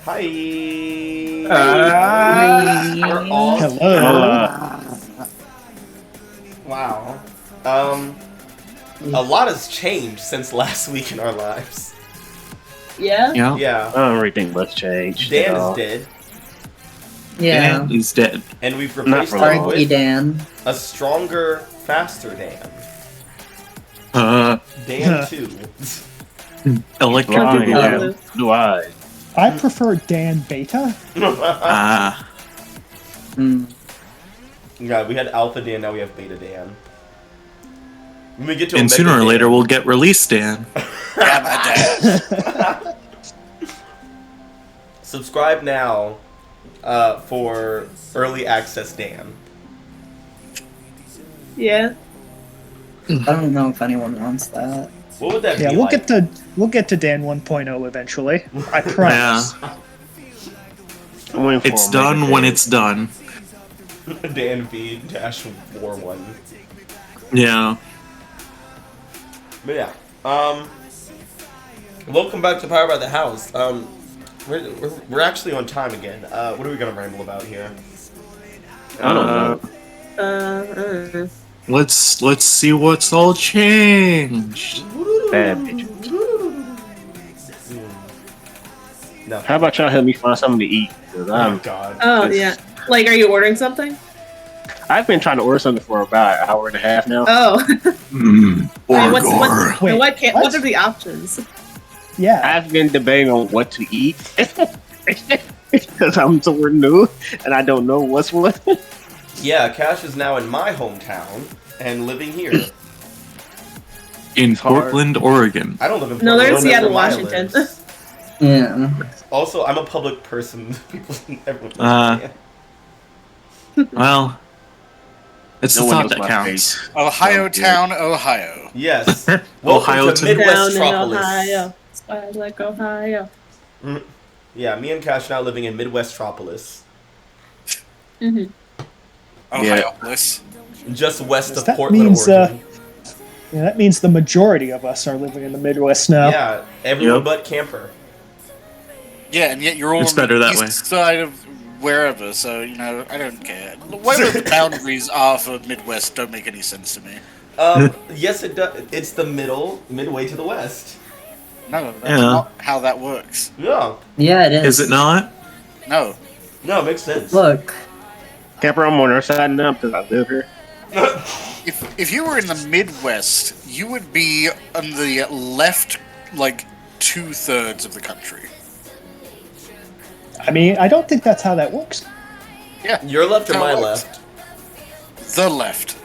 Hi. We're all Hello. Wow. A lot has changed since last week in our lives. Yeah? Yeah. Everything must change. Dan is dead, Yeah. Dan is dead. and we've Not replaced for him long. R.I.P. with Dan. a stronger, faster Dan. Dan 2. Electric Blind, Boogaloo. blue eyes. I prefer Dan Beta. Ah. Yeah, we had Alpha Dan, now we have Beta Dan. When we get to And Omega sooner or Dan, later we'll get released, Dan. Yeah, my dad. Subscribe now for early access Dan. Yeah. I don't know if anyone wants that. What would that Yeah, be we'll like? get to Dan 1.0 eventually. I promise. I'm waiting for It's Omega done Day. when it's done. Dan V-41. Yeah. But yeah, welcome back to Power by the House. We're actually on time again. What are we gonna ramble about here? I don't know. Let's see what's all changed. Bad bitch. No. How about y'all help me find something to eat? Cause Oh God. Oh, yeah. Like, are you ordering something? I've been trying to order something for about an hour and a half now. Oh. Or Wait, what what? are the options? Yeah. I've been debating on what to eat because I'm sort of new and I don't know what's what. Yeah, Cash is now in my hometown and living here. in hard. Portland, Oregon. I don't live in No, they're in Portland, Seattle, where Maya Washington. lives. Yeah. Also, I'm a public person. People, everyone. Well, it's No the one thought knows that my counts. face. Ohio Oh, town, Ohio. Yes. Welcome Ohio to to- Midwest Down in Tropolis. Ohio. Swag like Ohio. Yeah, me and Cash now living in Midwest Tropolis, Ohiopolis. just west of That Portland, means, Oregon. Yeah, that means the majority of us are living in the Midwest now. Yeah, everyone Yep. but Camper. Yeah, and yet you're all It's on the better that east way. side of wherever, so, you know, I don't care. Whatever the boundaries are for Midwest don't make any sense to me. Yes, it does. It's the midway to the west. No, that's Yeah. not how that works. Yeah. Yeah, it is. Is it not? No. No, it makes sense. Look. Camper, I'm on our side now because I live here. If you were in the Midwest, you would be on the left, like, 2/3 of the country. I mean, I don't think that's how that works. Yeah. Your left or How my it works. left? The left.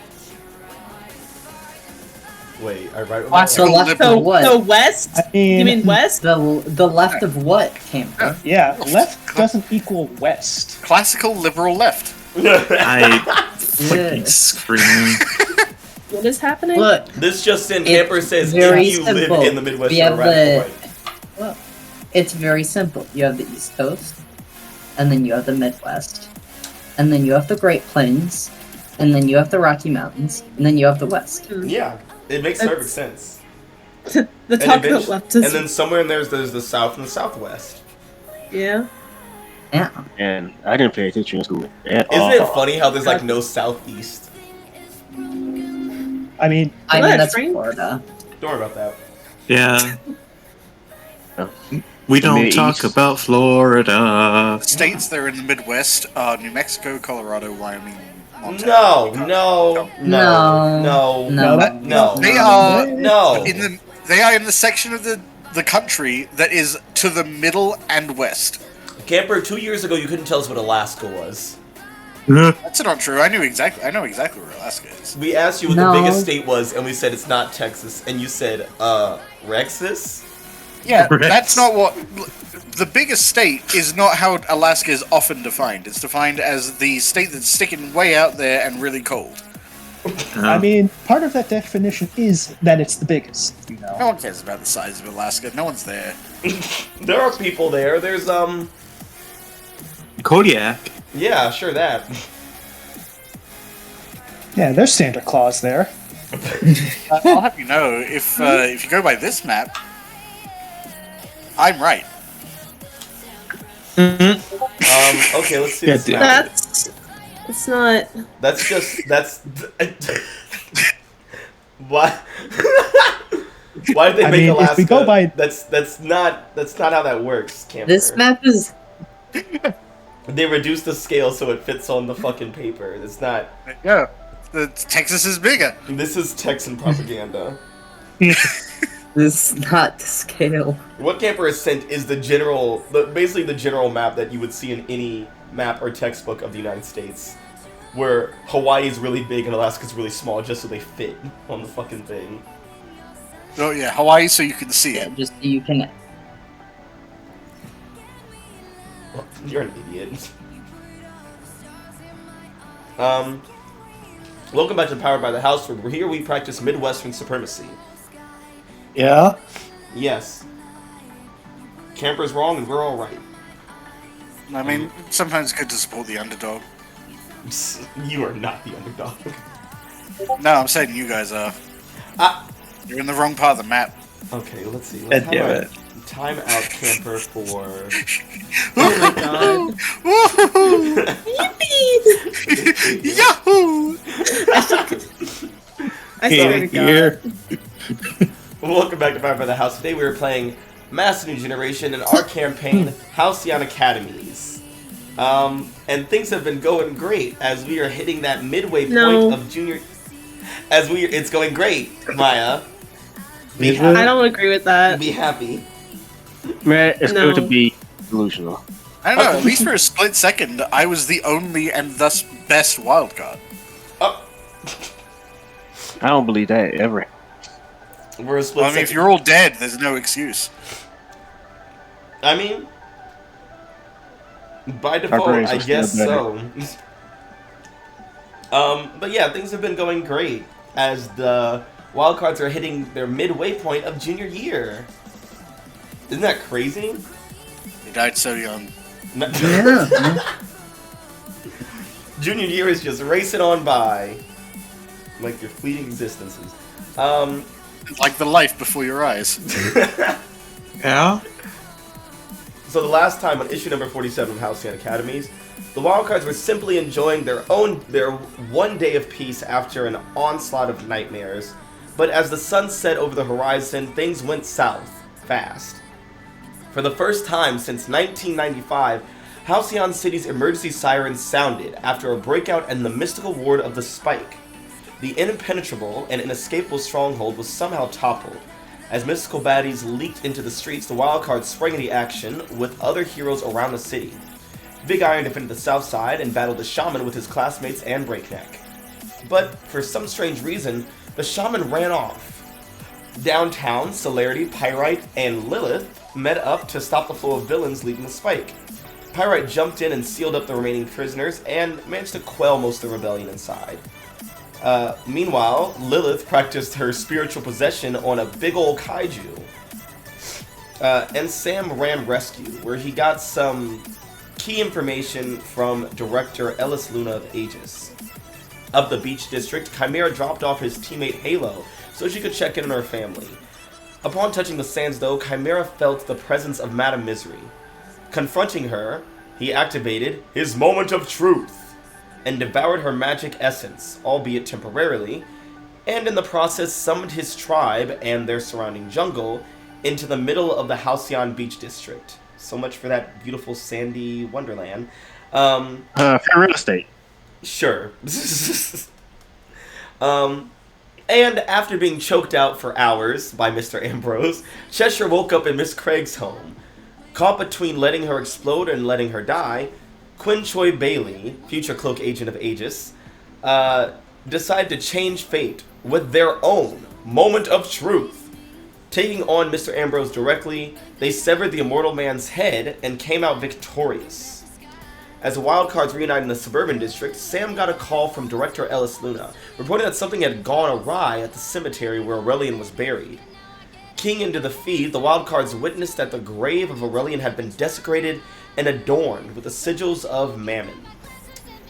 Wait, I right. What's the left So, of what? so west? I mean, You mean west? The left of what, Camper? yeah, left doesn't equal west. Classical liberal left. I fucking scream. What is happening? Look, This just in, It's Camper says very if you simple. live in the Midwest, We you're have radical right. it's very simple. You have the East Coast, and then you have the Midwest, and then you have the Great Plains, and then you have the Rocky Mountains, and then you have the West. Yeah, it makes That's- perfect sense. The And, top of the eventually- left is. and then somewhere in there's the South and the Southwest. Yeah. Yeah. And I didn't pay attention in school at Isn't all. it funny how there's like no Southeast? I mean, I Good, mean, that's Frank. Florida. Don't worry about that. Yeah. Oh. We The don't Mid-East. talk about Florida. States that are in the Midwest are New Mexico, Colorado, Wyoming, Montana. No, no, no, no, No. no. They are No. they are in the section of the country that is to the middle and west. Camper, 2 years ago you couldn't tell us what Alaska was. That's not true. I know exactly where Alaska is. We asked you what No. the biggest state was, and we said it's not Texas, and you said, Rexus? Yeah, Rex. that's not what. The biggest state is not how Alaska is often defined. It's defined as the state that's sticking way out there and really cold. I mean, part of that definition is that it's the biggest. You No know, one cares about the size of Alaska. No one's there. There are people there. There's, Kodiak. yeah, sure that. yeah, there's Santa Claus there. I'll have you know, if you go by this map, I'm right. Okay, let's see Yeah, this dude. map. It's not. That's why. Why did they I make mean, Alaska? if we go by- That's not how that works, Camper. This map is They reduced the scale so it fits on the fucking paper. It's not. Yeah, Texas is bigger. This is Texan propaganda. not to scale. What Camper has sent is basically the general map that you would see in any map or textbook of the United States, where Hawaii is really big and Alaska's really small, just so they fit on the fucking thing. Oh yeah, Hawaii, so you can see it. Just so you can. You're an idiot. Welcome back to Powered by the House, where here we practice Midwestern supremacy. Yeah. Yes. Camper's wrong and we're all right. I mean, sometimes it's good to support the underdog. You are not the underdog. No, I'm saying you guys are. You're in the wrong part of the map. Okay, let's see. God Let's damn have it. a time out Camper for... Oh my god. Yahoo! I swear to God. Welcome back to Powered by the House. Today we are playing Master New Generation and our campaign, Halcyon Academies. And things have been going great as we are hitting that midway point of junior... It's going great, Maya. Be I don't agree with that. Be happy. Man, it's No. going to be delusional. I don't know, at least for a split second, I was the only and thus best wildcard. Oh, I don't believe that ever. we're a split Well, I mean, if second. you're all dead, there's no excuse. I mean, by default, brains I are still guess better. so. But yeah, things have been going great as the Wildcards are hitting their midway point of junior year. Isn't that crazy? He died so young. Yeah. Junior year is just racing on by, like your fleeting existences. Like the life before your eyes. Yeah? So the last time on issue number 47 of Halcyon Academies, the Wildcards were simply enjoying their one day of peace after an onslaught of nightmares. But as the sun set over the horizon, things went south fast. For the first time since 1995, Halcyon City's emergency sirens sounded after a breakout in the mystical ward of the Spike. The impenetrable and inescapable stronghold was somehow toppled. As mystical baddies leaked into the streets, the Wildcards sprang into action with other heroes around the city. Big Iron defended the south side and battled the Shaman with his classmates and Breakneck. But for some strange reason, the Shaman ran off. Downtown, Celerity, Pyrite, and Lilith met up to stop the flow of villains leaving the Spike. Pyrite jumped in and sealed up the remaining prisoners and managed to quell most of the rebellion inside. Meanwhile, Lilith practiced her spiritual possession on a big ol' kaiju. And Sam ran rescue, where he got some key information from Director Ellis Luna of Aegis. Of the Beach District, Chimera dropped off his teammate Halo so she could check in on her family. Upon touching the sands, though, Chimera felt the presence of Madame Misery. Confronting her, he activated his Moment of Truth and devoured her magic essence, albeit temporarily, and in the process summoned his tribe and their surrounding jungle into the middle of the Halcyon Beach District. So much for that beautiful sandy wonderland. Fair real estate. Sure. And after being choked out for hours by Mr. Ambrose, Cheshire woke up in Miss Craig's home. Caught between letting her explode and letting her die, Quinn Choi Bailey, future cloak agent of Aegis, decided to change fate with their own Moment of Truth. Taking on Mr. Ambrose directly, they severed the immortal man's head and came out victorious. As the Wildcards reunited in the suburban district, Sam got a call from Director Ellis Luna, reporting that something had gone awry at the cemetery where Aurelian was buried. Keying into the feed, the Wildcards witnessed that the grave of Aurelian had been desecrated and adorned with the sigils of Mammon.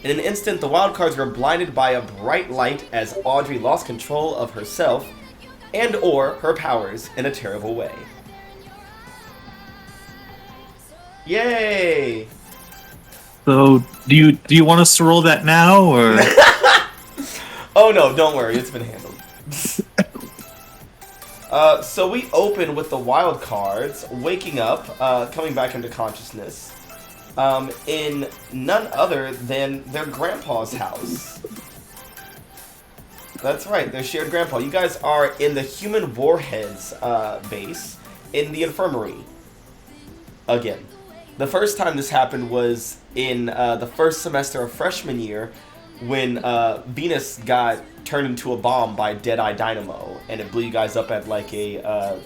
In an instant, the Wildcards were blinded by a bright light as Audrey lost control of herself and/or her powers in a terrible way. Yay! So, do you want us to roll that now, or? Oh no, don't worry, it's been handled. So we open with the Wildcards waking up, coming back into consciousness, in none other than their grandpa's house. That's right, their shared grandpa. You guys are in the Human Warheads base in the infirmary. Again. The first time this happened was in the first semester of freshman year when Venus got turned into a bomb by Deadeye Dynamo, and it blew you guys up at like a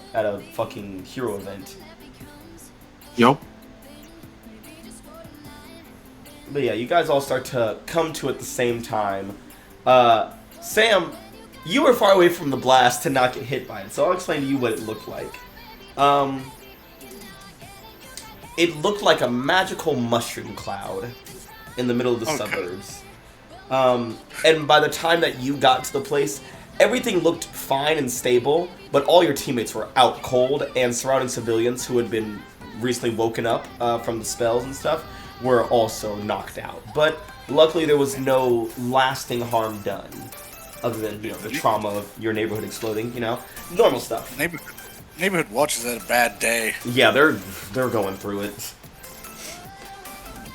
fucking hero event. Yup. But yeah, you guys all start to come to at the same time. Sam, you were far away from the blast to not get hit by it, so I'll explain to you what it looked like. It looked like a magical mushroom cloud in the middle of the suburbs. And by the time that you got to the place, everything looked fine and stable, but all your teammates were out cold, and surrounding civilians who had been recently woken up from the spells and stuff were also knocked out. But luckily there was no lasting harm done, other than, you know, the trauma of your neighborhood exploding, you know? Normal stuff. Neighborhood Watch has had a bad day. Yeah, they're going through it.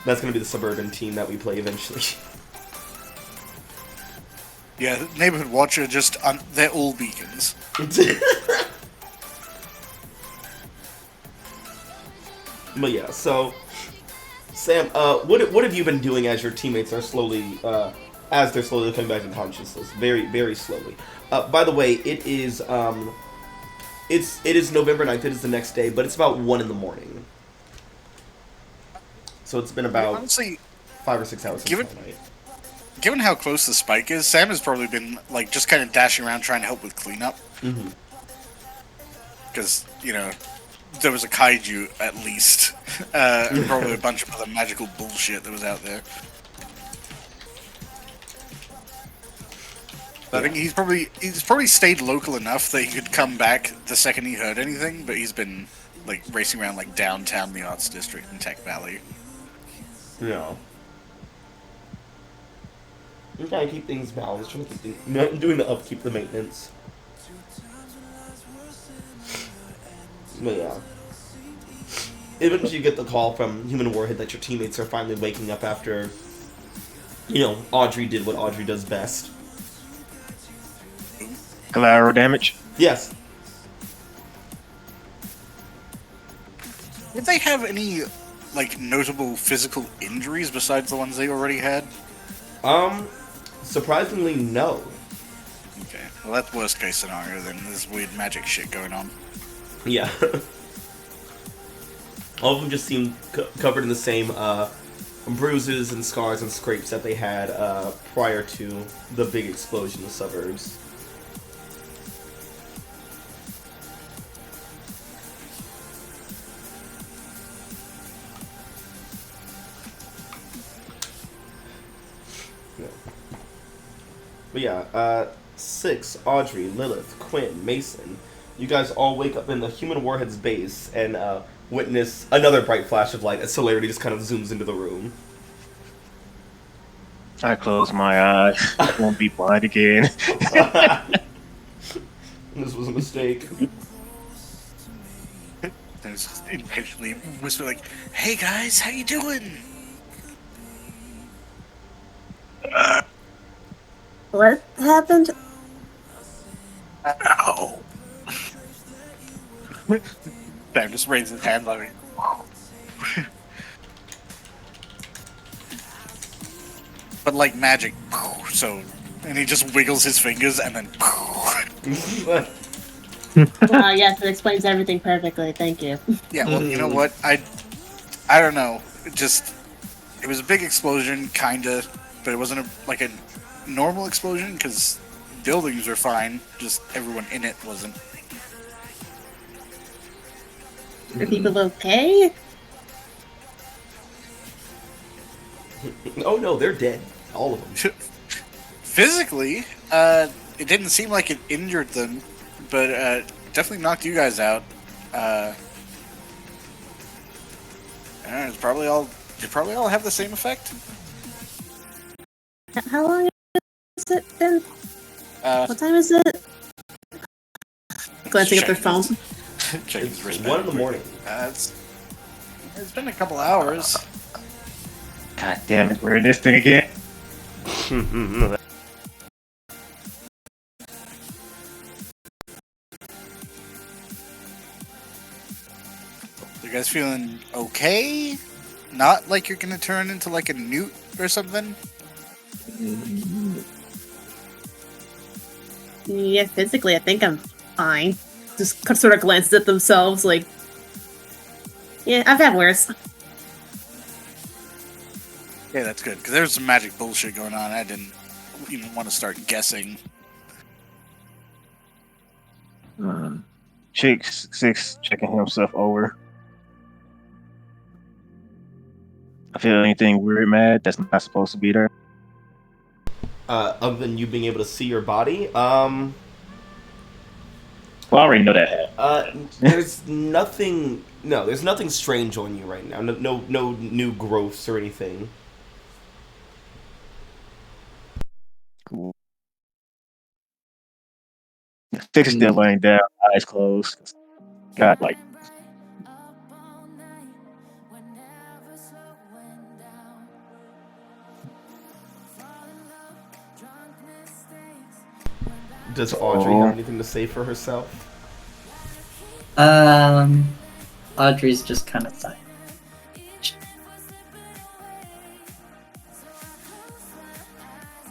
That's gonna be the suburban team that we play eventually. Yeah, Neighborhood Watch are just they're all beacons. But yeah, so Sam, what have you been doing as your teammates are slowly as they're slowly coming back to consciousness? Very, very slowly. By the way, it is November 9th, it is the next day, but it's about 1 in the morning. So it's been about honestly 5 or 6 hours since midnight. Given how close the spike is, Sam has probably been like just kind of dashing around trying to help with cleanup. Because, you know, there was a kaiju at least, and probably a bunch of other magical bullshit that was out there. I think he's probably stayed local enough that he could come back the second he heard anything, but he's been like racing around like downtown the Arts District in Tech Valley. Yeah. I'm trying to keep things balanced, trying to keep things, doing the upkeep, the maintenance. But yeah. Eventually you get the call from Human Warhead that your teammates are finally waking up after, you know, Audrey did what Audrey does best. Collateral damage? Yes. Did they have any, like, notable physical injuries besides the ones they already had? Surprisingly, no. Okay, well that's worst case scenario then. There's weird magic shit going on. Yeah. All of them just seem covered in the same bruises and scars and scrapes that they had prior to the big explosion in the suburbs. But yeah, 6, Audrey, Lilith, Quinn, Mason, you guys all wake up in the Human Warhead's base and witness another bright flash of light as Celerity just kind of zooms into the room. I close my eyes. I won't be blind again. This was a mistake. There's intentionally whisper like, "Hey guys, how you doing?" What happened? Ow. Sam just raises his hand like, but like magic, so, and he just wiggles his fingers and then. Yes, it explains everything perfectly. Thank you. Yeah, well, you know what? I don't know. It was a big explosion, kinda, but it wasn't a normal explosion because buildings were fine. Just everyone in it wasn't. Are people okay? Oh no, they're dead. All of them. Physically, it didn't seem like it injured them, but definitely knocked you guys out. It's probably all. They probably all have the same effect. How long is it then? Uh, What time is it? Glancing at their phone. Checking his It's wristband 1 in the quick. morning. It's been a couple hours. God damn it, we're in this thing again. You guys feeling okay? Not like you're gonna turn into like a newt or something? Yeah, physically, I think I'm fine. Just sort of glances at themselves, like, yeah, I've had worse. Yeah, that's good. Because there was some magic bullshit going on. I didn't even want to start guessing. Chick 6 checking himself over. I feel anything weird, mad that's not supposed to be there. Other than you being able to see your body, Well, I already know that happened. there's nothing. No, there's nothing strange on you right now. No new growths or anything. Cool. Six is still laying down, eyes closed. God, like, Does Audrey have anything to say for herself? Audrey's just kind of silent.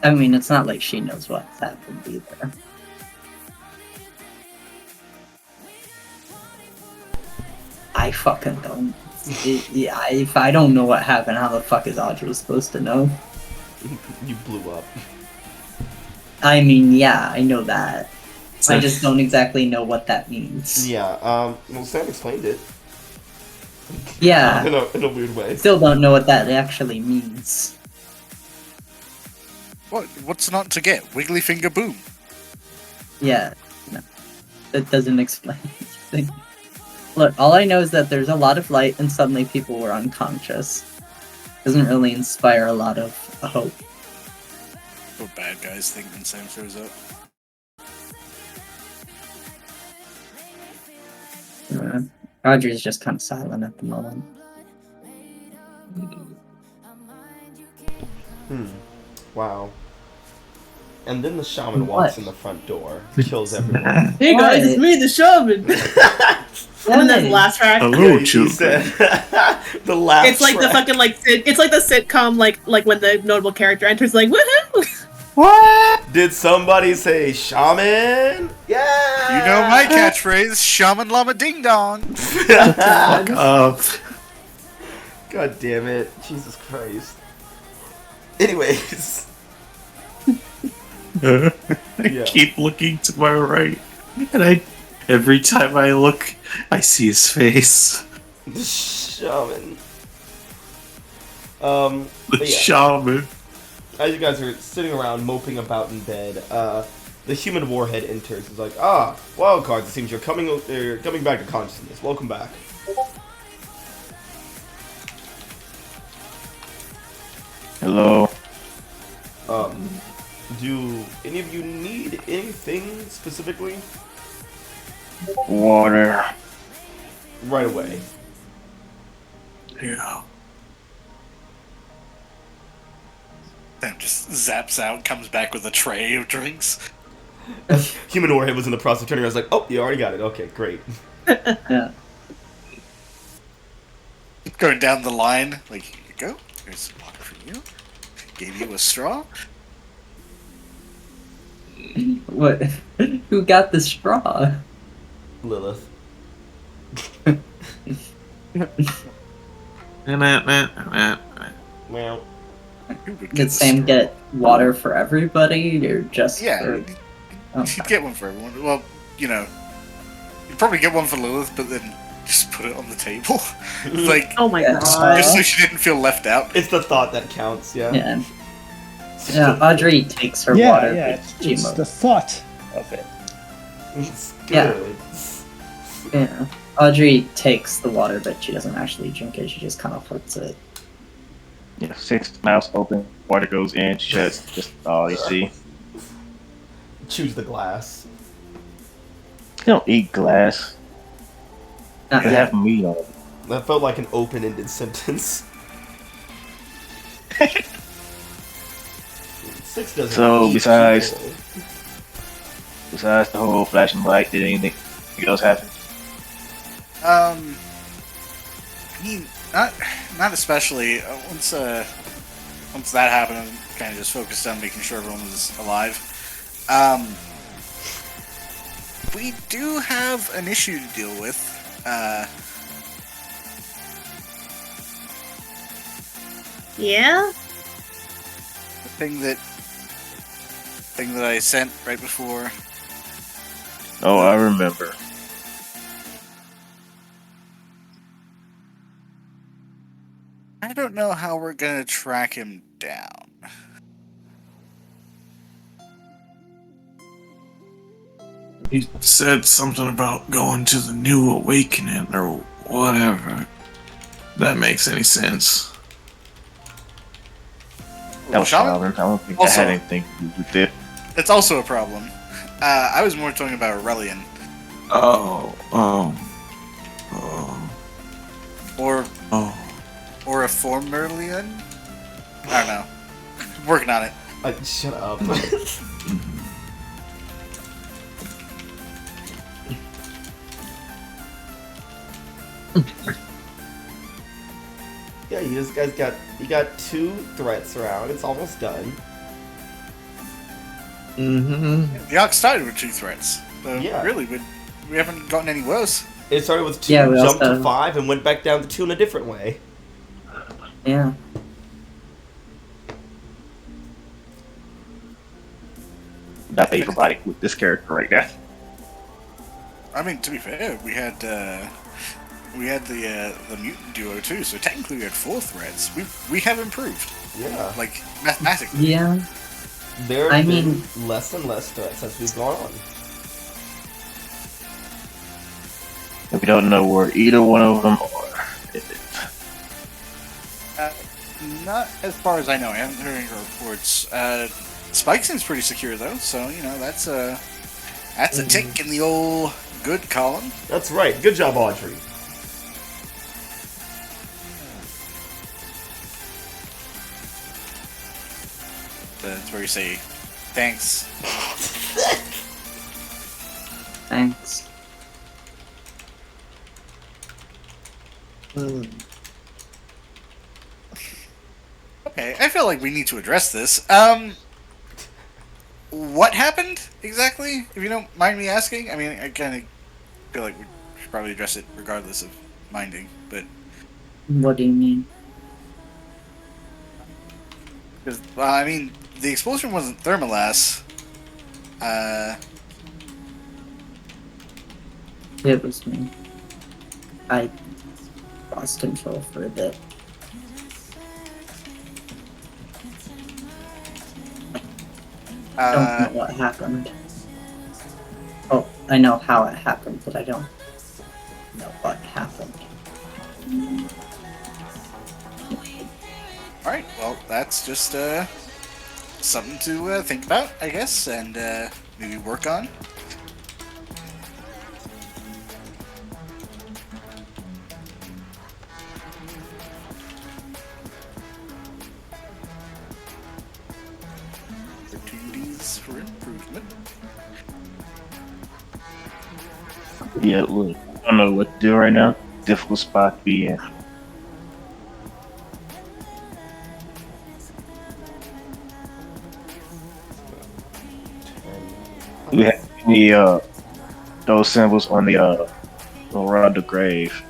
I mean, it's not like she knows what's happened either. I fucking don't. If I don't know what happened, how the fuck is Audrey supposed to know? You blew up. I mean, yeah, I know that. I just don't exactly know what that means. Yeah. Well, Sam explained it. Yeah. in a weird way. Still don't know what that actually means. What's not to get? Wiggly finger boom. Yeah. No. That doesn't explain anything. Look, all I know is that there's a lot of light and suddenly people were unconscious. Doesn't really inspire a lot of hope. What bad guys think when Sam shows up. Audrey's just kind of silent at the moment. Wow. And then the shaman walks in the front door, kills everyone. Hey guys, it's me, the shaman! And then there's the last track. Hello, He children. said, the last It's like the track. fucking, like, it's like the sitcom, like when the notable character enters, like, woohoo! What? Did somebody say shaman? Yeah! You know my catchphrase, shaman llama ding dong. Fuck up. God damn it. Jesus Christ. Anyways. I Yeah. keep looking to my right, and every time I look, I see his face. The shaman. The But yeah. shaman. As you guys are sitting around moping about in bed, the human warhead enters. He's like, Wildcards, it seems you're coming back to consciousness. Welcome back. hello. Do any of you need anything specifically? Water. Right away. Yeah. Sam just zaps out, comes back with a tray of drinks. Human warhead was in the process of turning around. I was like, oh, you already got it. Okay, great. Yeah. Going down the line, like, here you go. Here's some water for you. Gave you a straw. What? Who got the straw? Lilith. Well, Who would get Did the Sam straw? get water for everybody, or just Yeah, for... you'd get one for everyone. Well, you know, you'd probably get one for Lilith, but then just put it on the table. Like, Oh my Yeah. god. just so she didn't feel left out. it's the thought that counts, yeah. Yeah. Yeah, Audrey takes her Yeah, water yeah, for it's Gmo. the thought of it. It's Yeah. good. Yeah. Audrey takes the water, but she doesn't actually drink it. She just kind of puts it. Yeah, 6 mouths open, water goes in, shuts. Just all you see. Choose the glass. You don't eat glass. Not You yet. have meat on it. That felt like an open-ended sentence. 6 doesn't So, eat besides- people. Besides the whole flashing light, did anything else happen? I mean, not especially. Once that happened, I kind of just focused on making sure everyone was alive. We do have an issue to deal with. Yeah? The thing that I sent right before. Oh, I remember. I don't know how we're gonna track him down. He said something about going to the New Awakening or whatever. That makes any sense. That was Shaman? Shaman. I don't think Also- that had anything to do with it. That's also a problem. I was more talking about Aurelian. Oh. Or Oh. a Formerlian? I don't know. Working on it. Shut up. Yeah, you got 2 threats around. It's almost done. The Ox started with 2 threats. So Yeah. really, we haven't gotten any worse. It started with 2, Yeah, we jumped also- to 5, and went back down to 2 in a different way. Yeah. Not paper-body with this character right now. I mean, to be fair, we had the mutant duo too, so technically we had 4 threats. We have improved, Yeah. like mathematically. Yeah. There I have been mean- less and less threats as we've gone on. And we don't know where either one of them are. Not as far as I know. I haven't heard any reports. Spike seems pretty secure though, so you know that's a tick in the old good column. That's right. Good job, Audrey. That's where you say thanks. Thanks. Okay, I feel like we need to address this. What happened exactly? If you don't mind me asking. I mean, I kind of feel like we should probably address it regardless of minding, but What do you mean? because I mean, the explosion wasn't thermalas. It was me. I lost control for a bit. I don't know what happened. Oh, I know how it happened, but I don't know what happened. All right, well, that's just something to think about, I guess, and maybe work on. Opportunities for improvement. Yeah, look, I don't know what to do right now. Difficult spot to be in. Do we have any those symbols on the around the grave?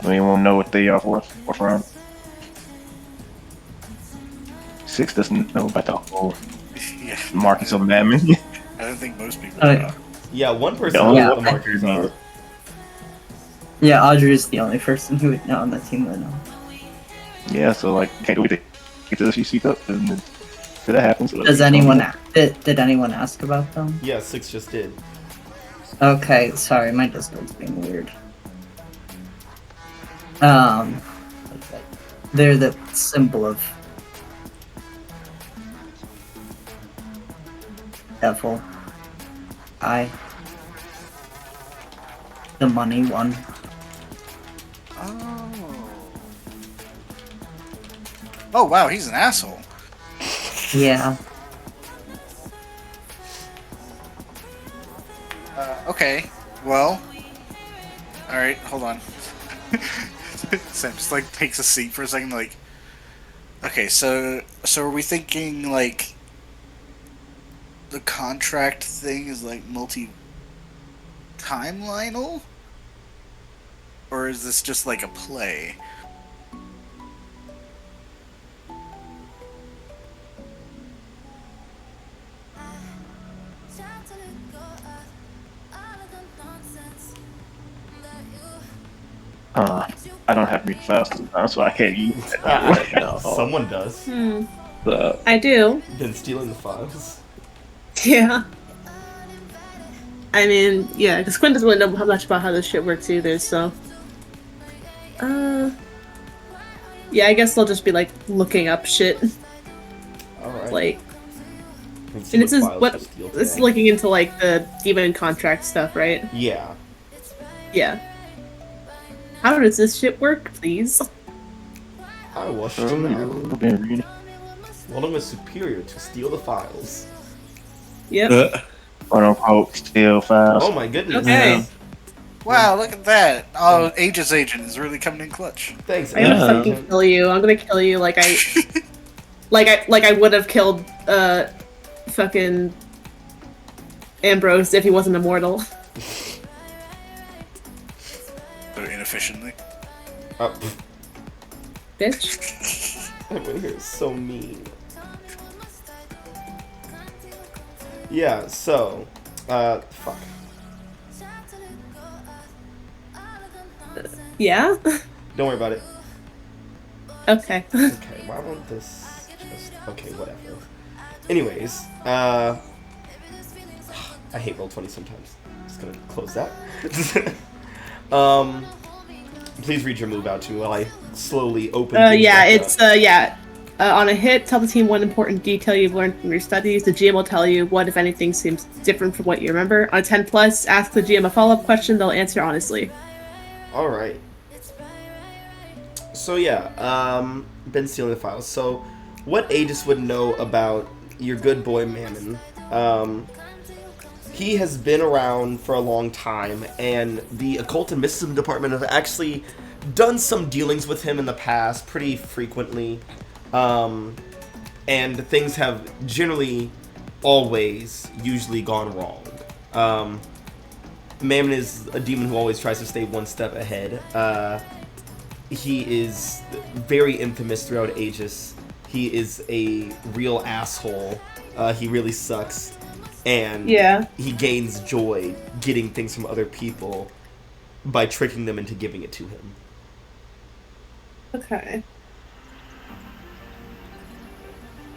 Anyone know what they are for or from? 6 doesn't know about the whole Yeah, markings of Mammon. I don't think most people Oh, know. Yeah, one person Yeah, knows yeah. what the markers are. Yeah, Audrey is the only person who would know on the team that know. Yeah, so like can't wait to get to the CC Cup and then that happens. Does anyone did anyone ask about them? Yeah, 6 just did. Okay, sorry, my Discord's being weird. They're the symbol of devil. The money one. Oh. Oh wow, he's an asshole. Yeah. Okay. Well. All right. Hold on. Sam just like takes a seat for a second. Like. Okay. So are we thinking like the contract thing is like multi-timelinal, or is this just like a play? I don't have read fast enough, so I can't use it. No, someone does. I do. Been stealing the files. Yeah. I mean, yeah, because Quinn doesn't really know much about how this shit works either, so. Yeah, I guess they'll just be like looking up shit. Alright. Like, And see and this is files what to steal this is today. looking into like the demon contract stuff, right? Yeah. Yeah. How does this shit work, please? I wish to know. One of them is superior to steal the files. Yep. Quote unquote steal files. Oh my goodness. Okay. Wow, look at that! Oh, Aegis Agent is really coming in clutch. Thanks, I'm gonna Yeah. fucking kill you. I'm gonna kill you like I like I would have killed fucking Ambrose if he wasn't immortal. Very inefficiently. Bitch. Everyone here is so mean. Yeah, so, fuck. Yeah? Don't worry about it. Okay. Okay, why won't this just... Okay, whatever. Anyways, I hate Roll20 sometimes. Just gonna close that. Please read your move out to me while I slowly open things Yeah, back it's, up. on a hit, tell the team one important detail you've learned from your studies. The GM will tell you what, if anything, seems different from what you remember. On a 10+, ask the GM a follow-up question. They'll answer honestly. Alright. So yeah, been stealing the files. So, what Aegis would know about your good boy Mammon? He has been around for a long time, and the Occult and Mysticism Department have actually done some dealings with him in the past, pretty frequently. And things have generally, usually gone wrong. Mammon is a demon who always tries to stay one step ahead. He is very infamous throughout Aegis. He is a real asshole. He really sucks. And Yeah. he gains joy getting things from other people by tricking them into giving it to him. Okay.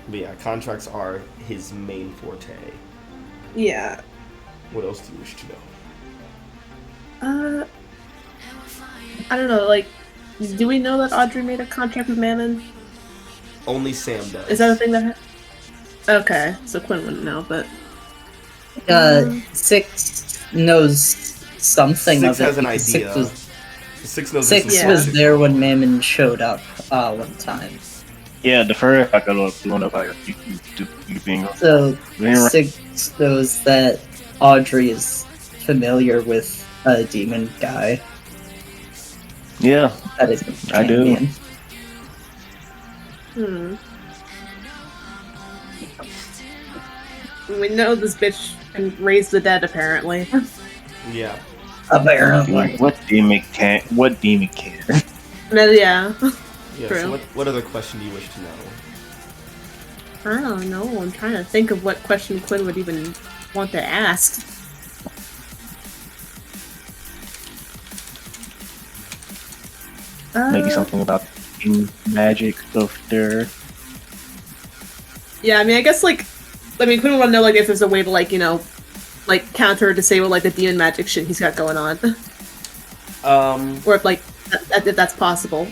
But yeah, contracts are his main forte. Yeah. What else do you wish to know? I don't know, like, do we know that Audrey made a contract with Mammon? Only Sam does. Is that a thing that Okay, so Quinn wouldn't know, but... Six knows something Six of it. has an because idea. Six knows Six this was is there when Mammon showed up one time. Yeah, the first I could have blown up like you being So being right. Six knows that Audrey is familiar with a demon guy. Yeah, That is a I do. champion. We know this bitch can raise the dead, apparently. Yeah. Apparently. Like, what demon can? Yeah. Yeah. True. So what other question do you wish to know? I don't know. I'm trying to think of what question Quinn would even want to ask. Maybe something about magic stuff there. Yeah, I mean, I guess, like... I mean, Quinn would want to know, like, if there's a way to, like, you know, like counter or disable like the demon magic shit he's got going on, or if like if that's possible.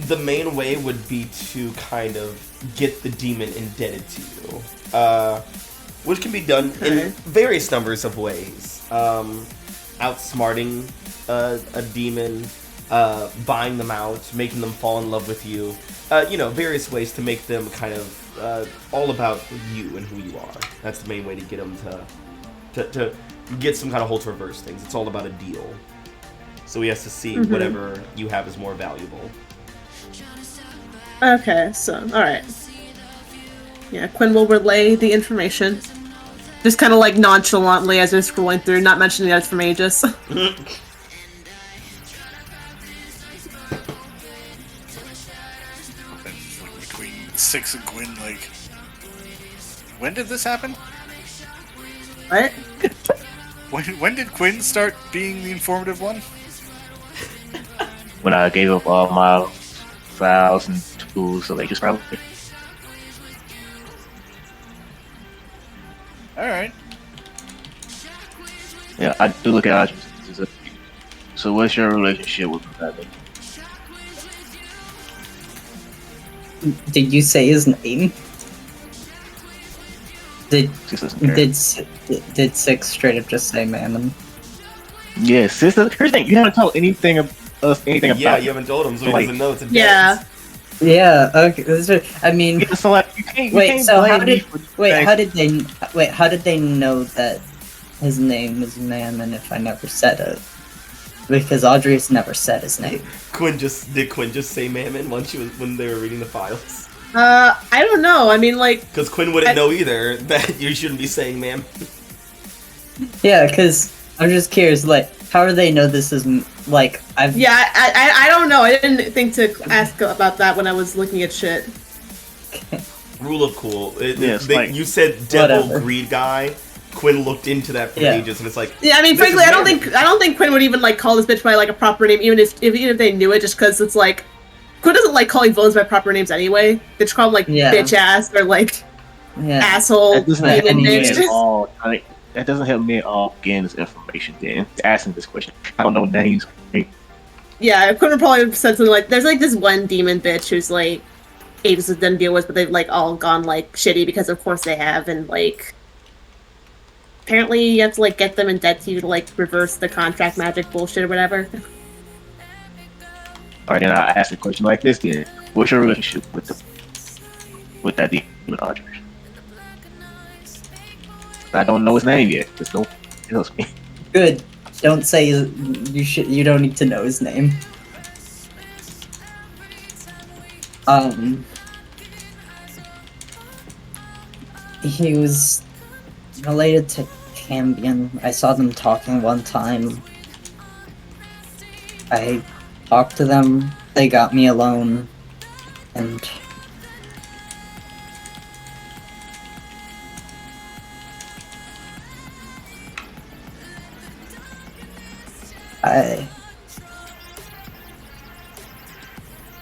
The main way would be to kind of get the demon indebted to you, which can be done in various numbers of ways. Outsmarting a demon, buying them out, making them fall in love with you. Various ways to make them kind of all about you and who you are. That's the main way to get them to get some kind of hold to reverse things. It's all about a deal. So he has to see whatever you have is more valuable. Okay, so alright. Yeah, Quinn will relay the information. Just kind of like nonchalantly as we're scrolling through, not mentioning that it's from Aegis. Between Six and Quinn, like, when did this happen? What? When did Quinn start being the informative one? When I gave up all my files and tools, so they just probably. Alright. Yeah, I do look at Audrey. So, what's your relationship with Bradley? Did you say his name? Did Six straight up just say Mammon? Yeah, sister. Here's the thing: you haven't told anything of us anything about. Yeah, you haven't told him, so he doesn't know it's a debt. Yeah. Yeah. Okay. I mean, Yeah, so like, you can't. wait. can't So blame how me did for things. How did they know that his name was Mammon if I never said it? Because Audrey's never said his name. Did Quinn just say Mammon when they were reading the files? I don't know. I mean, like, Because Quinn wouldn't know either that you shouldn't be saying Mammon. Yeah, because I'm just curious. Like, how do they know this is like I've? yeah, I don't know. I didn't think to ask about that when I was looking at shit. Rule of cool. You said devil Whatever. greed guy. Quinn looked into that for ages, and it's like, Yeah, I mean, this frankly, is I don't Mammon. think Quinn would even like call this bitch by like a proper name, even if they knew it, just because it's like Quinn doesn't like calling villains by proper names anyway. They just call them like bitch ass or like asshole. That doesn't help demon me bitch. at all. That doesn't help me at all getting this information. Then asking this question, I don't know names. Yeah, Quinn would probably have said something like, "There's like this one demon bitch who's like Aegis has done deal with, but they've like all gone like shitty because of course they have, and like apparently you have to like get them in debt to you to like reverse the contract magic bullshit or whatever." Alright, then I ask a question like this: then, what's your relationship with that demon Audrey? I don't know his name yet. Just don't tells me. Good. Don't say you don't need to know his name. He was related to Cambion. I saw them talking one time. I talked to them. They got me alone, and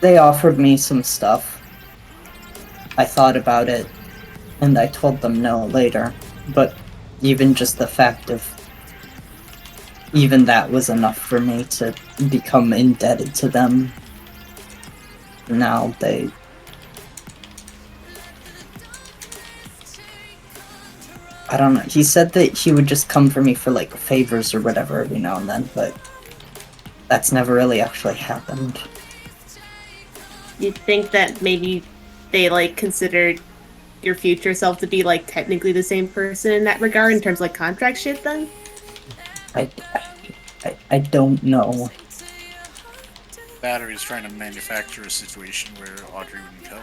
they offered me some stuff. I thought about it, and I told them no later. But even just the fact of even that was enough for me to become indebted to them. Now I don't know. He said that he would just come for me for like favors or whatever every now and then, but that's never really actually happened. You'd think that maybe they like considered your future self to be like technically the same person in that regard in terms of like contract shit then? I don't know. Battery's trying to manufacture a situation where Audrey wouldn't help.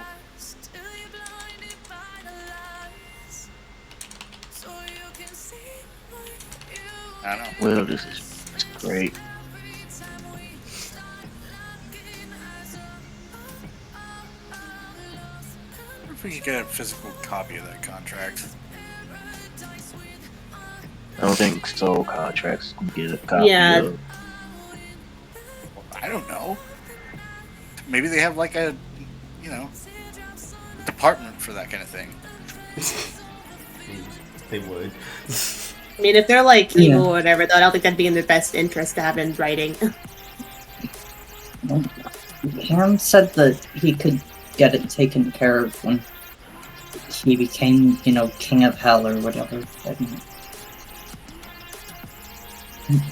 I don't know. Well, this is great. I wonder if we could get a physical copy of that contract. I don't think so. Contracts can get a copy Yeah. of. I don't know. Maybe they have like a, department for that kind of thing. They would. I mean, if they're like Yeah. evil or whatever, though, I don't think that'd be in their best interest to have it in writing. Cam said that he could get it taken care of when he became, king of hell or whatever. I didn't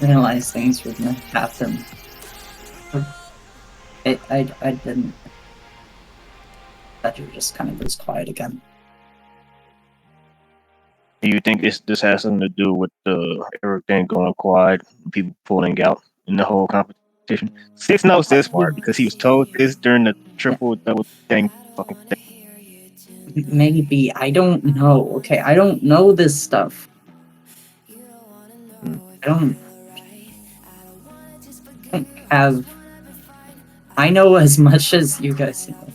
realize things were gonna happen. I didn't. That you just kind of was quiet again. Do you think this has something to do with everything going quiet, people pulling out in the whole competition? Six knows this part because he was told this during the triple double thing fucking thing. Maybe. I don't know. Okay, I don't know this stuff. I don't have... I know as much as you guys know.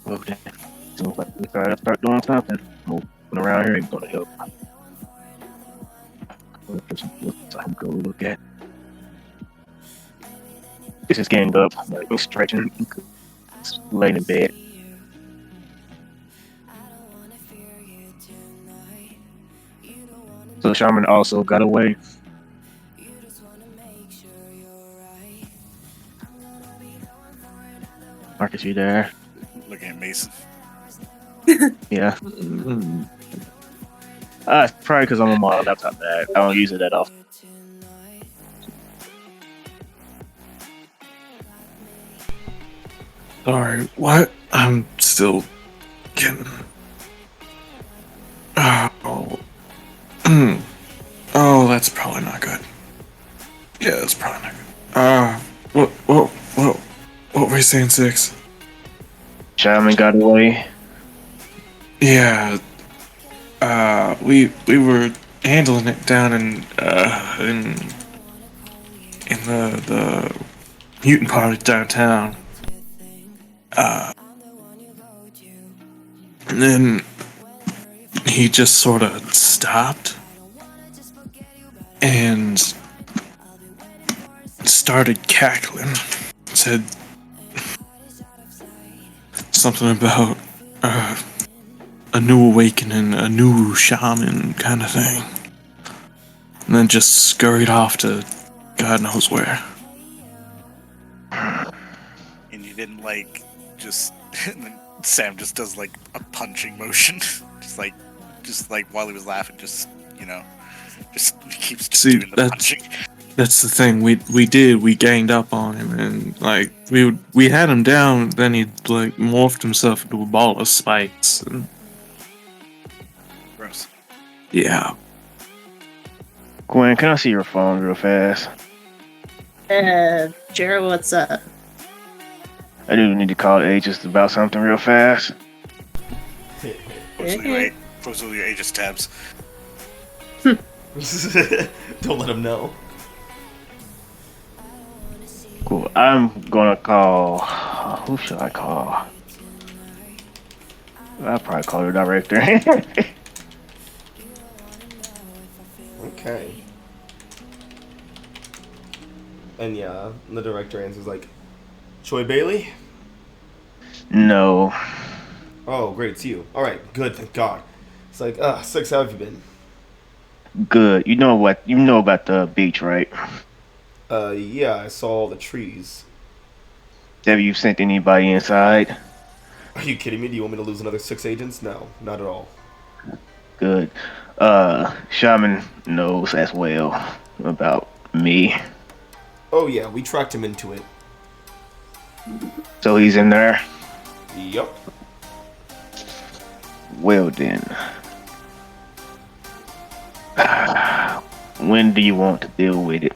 Okay. So we gotta start doing something. Moving around here ain't gonna help. I can go look at. This is getting up, like stretching, laying in bed. So Shaman also got away. Marcus, you there? Looking at Mason. Yeah. It's probably because I'm on my laptop bag. I don't use it that often. Sorry, what? I'm still getting. Oh. Oh, that's probably not good. Yeah, that's probably not good. What were you saying, Six? Shaman got away. Yeah. We were handling it down in the mutant party downtown. And then he just sort of stopped and started cackling. Said something about a new awakening, a new shaman kind of thing. And then just scurried off to God knows where. And you didn't just and then Sam just does a punching motion. just like while he was laughing, just keeps doing the punching. That's the thing. We ganged up on him, and we had him down. Then he morphed himself into a ball of spikes. And Gross. yeah. Gwen, can I see your phone real fast? Jared, what's up? I do need to call Aegis about something real fast. Close all your Aegis tabs. Don't let him know. Cool. I'm gonna call. Who should I call? I'll probably call your director. Okay. And yeah, the director answers Troy Bailey? No. Oh, great, it's you. Alright, good, thank God. It's Six, how have you been? Good. You know what? You know about the beach, right? Yeah, I saw all the trees. Have you sent anybody inside? Are you kidding me? Do you want me to lose another 6 agents? No, not at all. Good. Shaman knows as well about me. Oh yeah, we tracked him into it. So he's in there? Yup. Well then. When do you want to deal with it?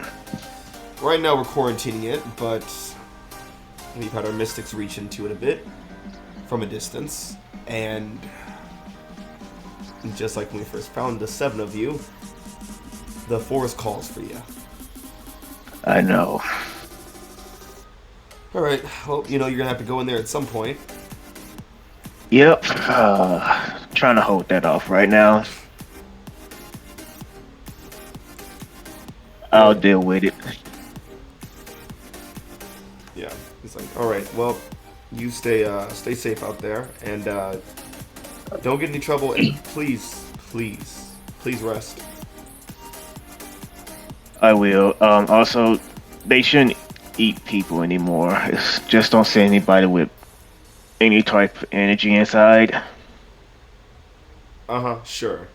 Right now we're quarantining it, but we've had our mystics reach into it a bit from a distance, and just like when we first found the 7 of you, the forest calls for you. I know. Alright, well, you're gonna have to go in there at some point. Yep. Trying to hold that off right now. I'll deal with it. Yeah. He's like, all right, well, you stay safe out there, and don't get in any trouble, and please rest. I will. Also, they shouldn't eat people anymore. Just don't see anybody with any type of energy inside. Sure.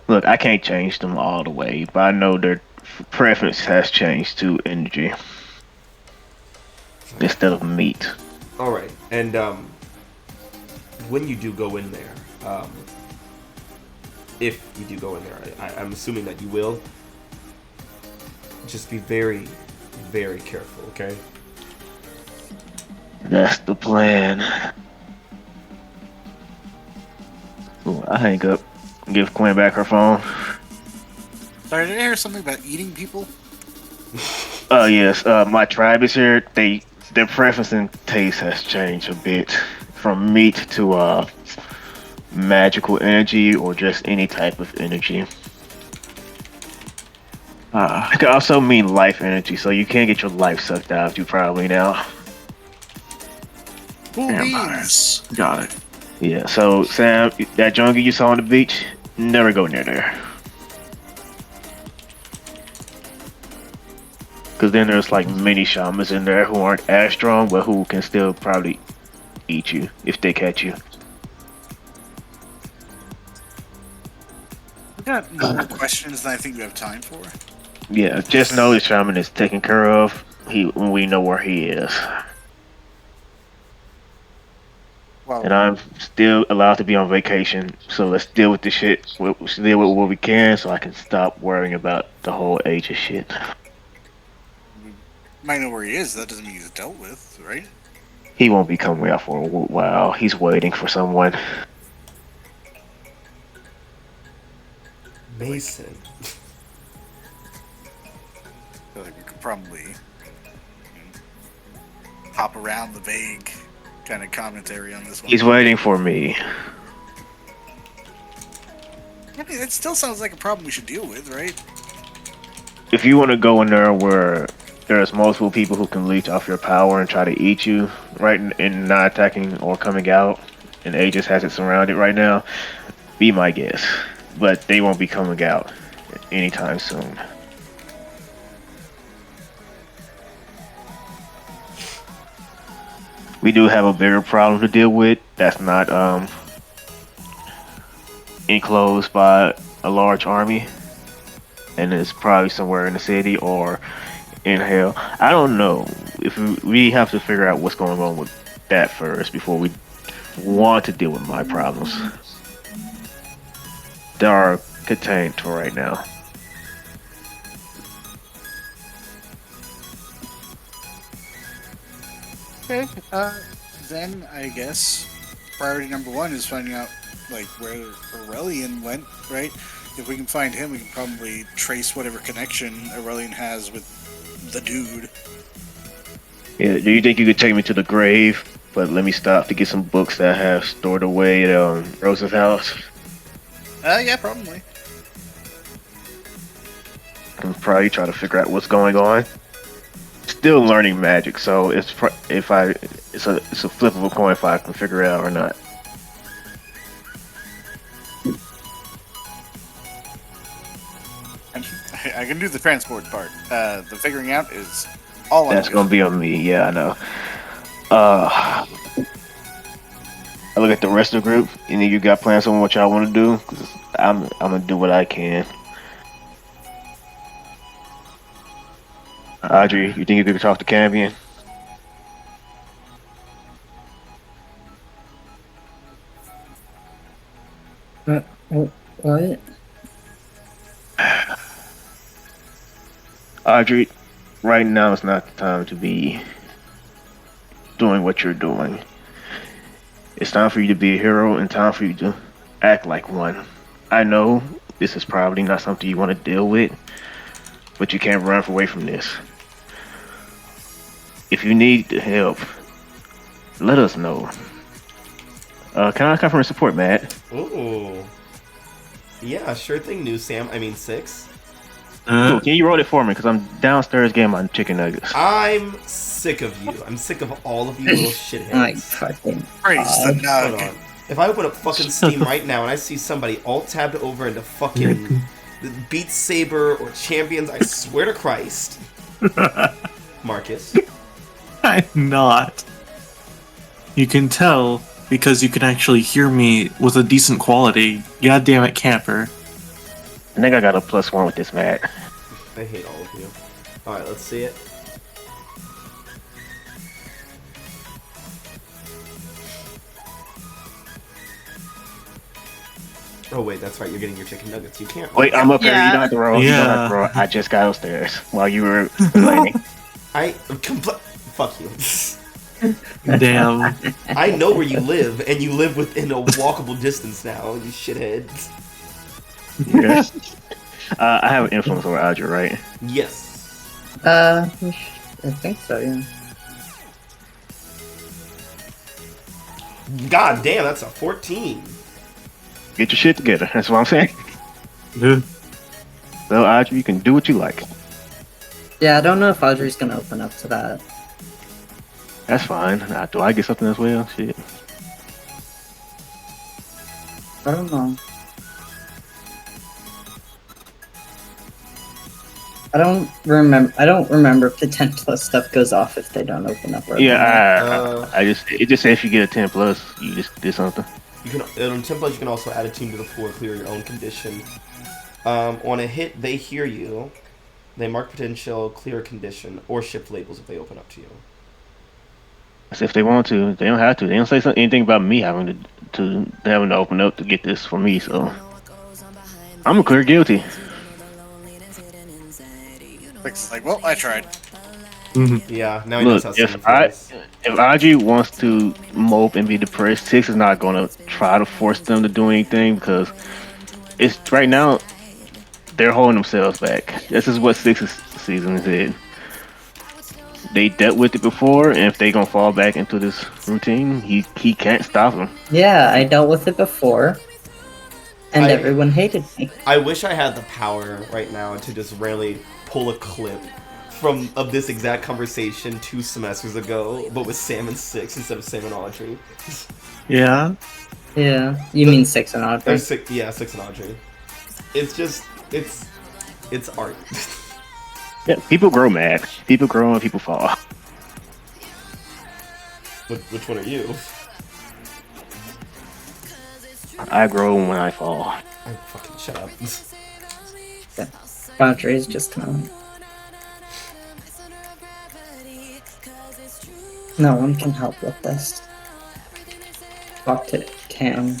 Look, I can't change them all the way, but I know their preference has changed to energy instead of meat. All right, and when you do go in there, if you do go in there, I'm assuming that you will. Just be very, very careful, okay? That's the plan. Ooh, I hang up. Give Quinn back her phone. Sorry, did I hear something about eating people? Yes. My tribe is here. Their preference and taste has changed a bit from meat to magical energy or just any type of energy. It could also mean life energy, so you can't get your life sucked out of you probably now. Cool beans. Vampires. Got it. Yeah, so Sam, that jungle you saw on the beach, never go near there. Because then there's like mini shamans in there who aren't as strong, but who can still probably eat you if they catch you. We got more questions than I think we have time for. Yeah, just know the shaman is taken care of. We know where he is. Well, And I'm still allowed to be on vacation, so let's deal with this shit. Let's deal with what we can so I can stop worrying about the whole age of shit. we might know where he is. That doesn't mean he's dealt with, right? He won't be coming out for a while. He's waiting for someone. Mason. I feel like we could probably hop around the vague kind of commentary on this one. He's waiting for me. I mean, it still sounds like a problem we should deal with, right? If you want to go in there where there's multiple people who can leech off your power and try to eat you, right, and not attacking or coming out, and Aegis has it surrounded right now, be my guess. But they won't be coming out anytime soon. We do have a bigger problem to deal with that's not enclosed by a large army, and it's probably somewhere in the city or in hell. I don't know. If we have to figure out what's going on with that first before we want to deal with my problems. They are contained to right now. Okay. Then I guess priority number one is finding out like where Aurelian went, right? If we can find him, we can probably trace whatever connection Aurelian has with the dude. Yeah, do you think you could take me to the grave, but let me stop to get some books that I have stored away at Rose's house? Yeah, probably. I'm probably trying to figure out what's going on. Still learning magic, so it's it's a flip of a coin if I can figure it out or not. I can do the transport part. The figuring out is all That's I'm gonna be on me. Yeah, I know. I look at the rest of the group. Any of you got plans on what y'all want to do? 'Cause I'm gonna do what I can. Audrey, you think you could talk to Cambion? What? Audrey, right now is not the time to be doing what you're doing. It's time for you to be a hero and time for you to act like one. I know this is probably not something you want to deal with, but you can't run away from this. If you need help, let us know. Can I come from support, Matt? Ooh. Yeah, sure thing, new Sam. I mean, 6. Cool, can you roll it for me? Because I'm downstairs getting my chicken nuggets. I'm sick of you. I'm sick of all of you little shitheads. My fucking Praise the Hold nug. on. If I open up fucking Steam right now and I see somebody alt-tabbed over into fucking Beat Saber or Champions, I swear to Christ. Marcus. I'm not. You can tell because you can actually hear me with a decent quality. God damn it, camper. I think I got a +1 with this mat. I hate all of you. Alright, let's see it. Oh wait, that's right, you're getting your chicken nuggets. You can't. Wait, I'm up here. Yeah. You don't have to roll. You don't have to Yeah. roll. I just got upstairs while you were complaining. Fuck you. Damn. I know where you live, and you live within a walkable distance now, you shitheads. Yes. I have an influence over Audrey, right? Yes. I think so, yeah. God damn, that's a 14. Get your shit together. That's what I'm saying. So, Audrey, you can do what you like. Yeah, I don't know if Audrey's gonna open up to that. That's fine. Do I get something as well? Shit. I don't know. I don't remember if the 10+ stuff goes off if they don't open up. Yeah, it just says if you get a 10+, you just did something. You can on templates. You can also add a team to the floor, clear your own condition. On a hit, they hear you. They mark potential, clear a condition, or shift labels if they open up to you. That's if they want to. They don't have to. They don't say anything about me having to open up to get this for me. So I'm a clear guilty. It's like, well, I tried. Yeah, now he knows Look, how Steam feels. if Audrey wants to mope and be depressed, 6 is not going to try to force them to do anything because it's right now they're holding themselves back. This is what 6's season did. They dealt with it before, and if they gonna fall back into this routine, he can't stop them. Yeah, I dealt with it before, and I- everyone hated me. I wish I had the power right now to just randomly pull a clip of this exact conversation 2 semesters ago, but with Sam and 6 instead of Sam and Audrey. Yeah. Yeah, you mean 6 and Audrey? 6 and Audrey. It's just, it's art. Yeah, people grow mad. People grow and people fall. Which one are you? I grow when I fall. I fucking shut up. Audrey is just no one can help with this. Talk to Cam.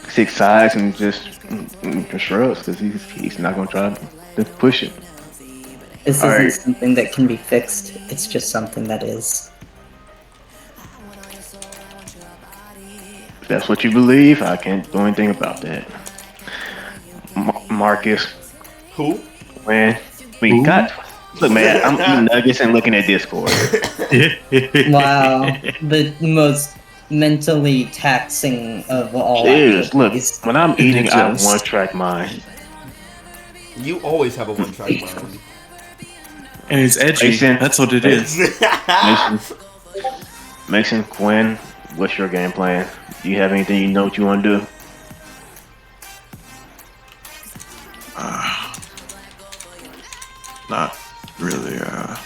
6 sides and just shrugs because he's not gonna try to push it. This isn't Alright. something that can be fixed. It's just something that is. If that's what you believe, I can't do anything about that. Marcus, Who? when we got. Look, man, I'm eating nuggets and looking at Discord. Wow, the most mentally taxing of all. It is. Look, activities. when I'm eating, I have Just- one track mind. You always have a one-track mind. And it's edgy. Mason. That's what it is. Mason, Quinn, what's your game plan? Do you have anything you know what you want to do? Not really a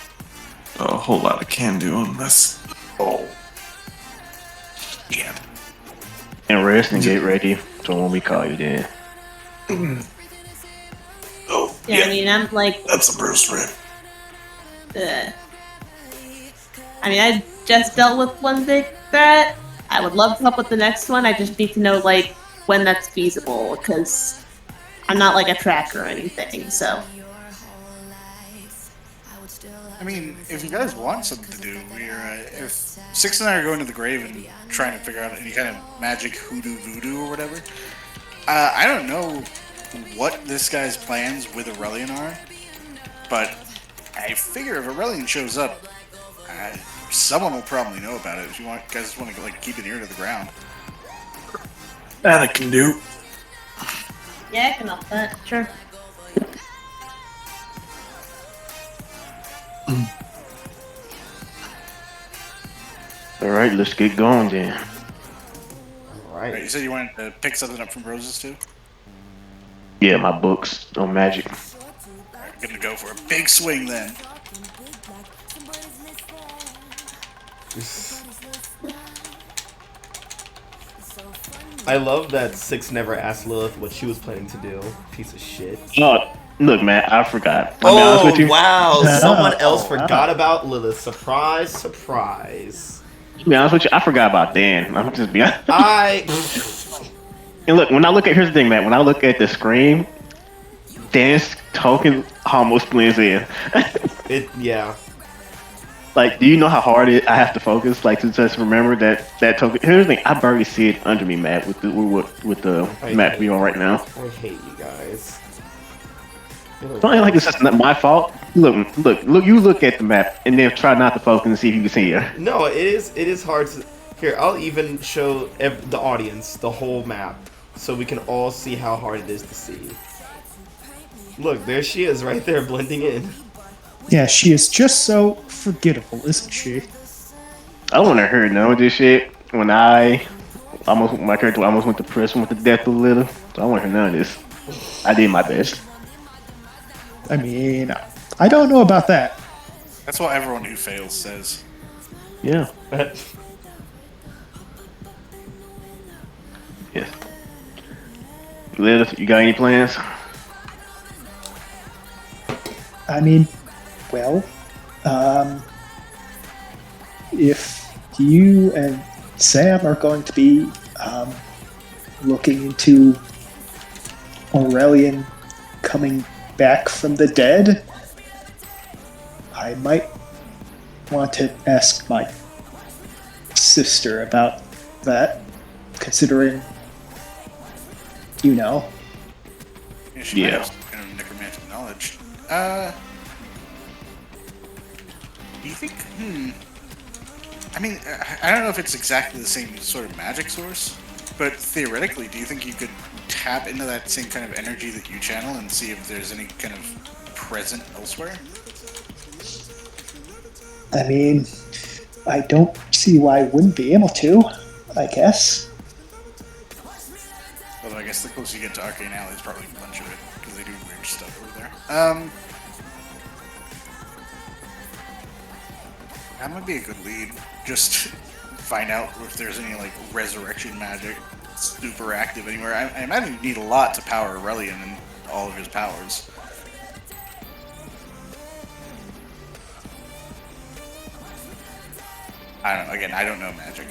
whole lot of can do on this. Oh. Yeah. And rest and get ready so when we call you then. Oh, Yeah, I mean, I'm like, that's a burst rip. I mean, I just dealt with one big threat. I would love to help with the next one. I just need to know, like, when that's feasible, because I'm not, like, a tracker or anything, so. I mean, if you guys want something to do, if 6 and I are going to the grave and trying to figure out any kind of magic hoodoo voodoo or whatever, I don't know what this guy's plans with Aurelian are, but I figure if Aurelian shows up, someone will probably know about it. If you guys want to like keep an ear to the ground. That I can do. Yeah, I can help that. Sure. All right, let's get going then. Right, you Right. said you wanted to pick something up from Roses too? Yeah, my books on magic. Alright, I'm gonna go for a big swing then. I love that Six never asked Lilith what she was planning to do. Piece of shit. Oh, look, man, I forgot. I'll be honest with you. Wow! Someone else Oh, forgot about Lilith. Surprise, surprise. To be honest with you, I forgot about Dan. I'm just be honest. I. And look, when I look at here's the thing, man. When I look at the screen, Dan's token almost blends in. Yeah. Like, do you know how hard I have to focus, like, to just remember that token? Here's the thing, I barely see it under me, Matt, with the map we on right now. I hate you guys. It's not like it's just not my fault. Look, you look at the map and then try not to focus and see if you can see it. No, it is hard to. Here, I'll even show the audience the whole map so we can all see how hard it is to see. Look, there she is, right there, blending in. Yeah, she is just so forgettable, isn't she? I want to hear none of this shit when my character almost went to prison with the death of Little. So I want to hear none of this. I did my best. I mean, I don't know about that. That's what everyone who fails says. Yeah. Yes. Little, you got any plans? I mean, well, if you and Sam are going to be looking into Aurelian coming back from the dead, I might want to ask my sister about that, considering, you know. Yeah, she might Yeah. have some kind of necromantic knowledge. Do you think? I mean, I don't know if it's exactly the same sort of magic source, but theoretically, do you think you could tap into that same kind of energy that you channel and see if there's any kind of present elsewhere? I mean, I don't see why I wouldn't be able to, I guess. Although I guess the closer you get to Arcane Alley, there's probably a bunch of it, because they do weird stuff over there. That might be a good lead. Just find out if there's any, like, resurrection magic super active anywhere. I imagine you need a lot to power Aurelian and all of his powers. I don't know. Again, I don't know magic.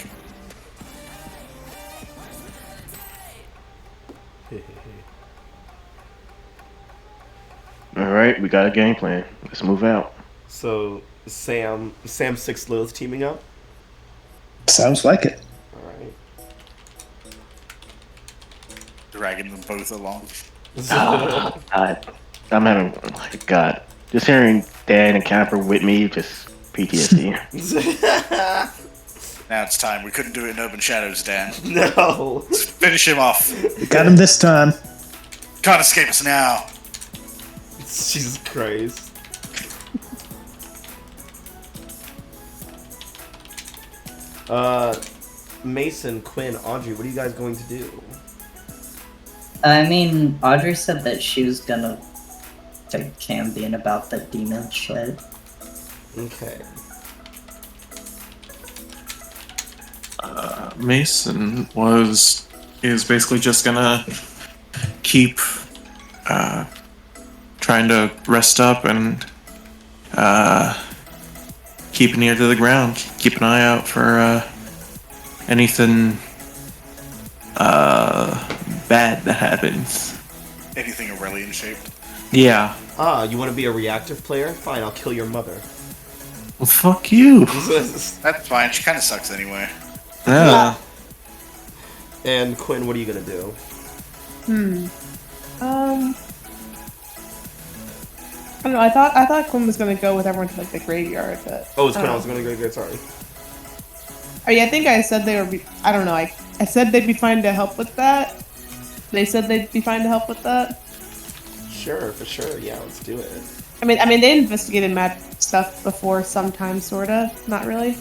All right, we got a game plan. Let's move out. So Sam Six Lilith teaming up. Sounds like it. All right. Dragging them both along. I'm having, God, just hearing Dan and Camper with me, just PTSD. Now it's time. We couldn't do it in Open Shadows, Dan. No. Finish him off. We got him this time. Can't escape us now. Jesus Christ. Mason, Quinn, Audrey, what are you guys going to do? I mean, Audrey said that she was gonna take Cambion about the demon shit. Okay. Mason is basically just gonna keep trying to rest up and keep an ear to the ground, keep an eye out for anything bad that happens. Anything Aurelian shaped. Yeah. You want to be a reactive player? Fine, I'll kill your mother. Well, fuck you. That's fine. She kind of sucks anyway. Yeah. And Quinn, what are you gonna do? I don't know. I thought Quinn was gonna go with everyone to like the graveyard, but Oh, it's Quinn. I was gonna go. Sorry. oh yeah, I think I said they were. I don't know. I said they'd be fine to help with that, They said they'd be fine to help with that. Sure, for sure. Yeah, let's do it. I mean, they investigated mad stuff before, sometimes, sorta. Not really.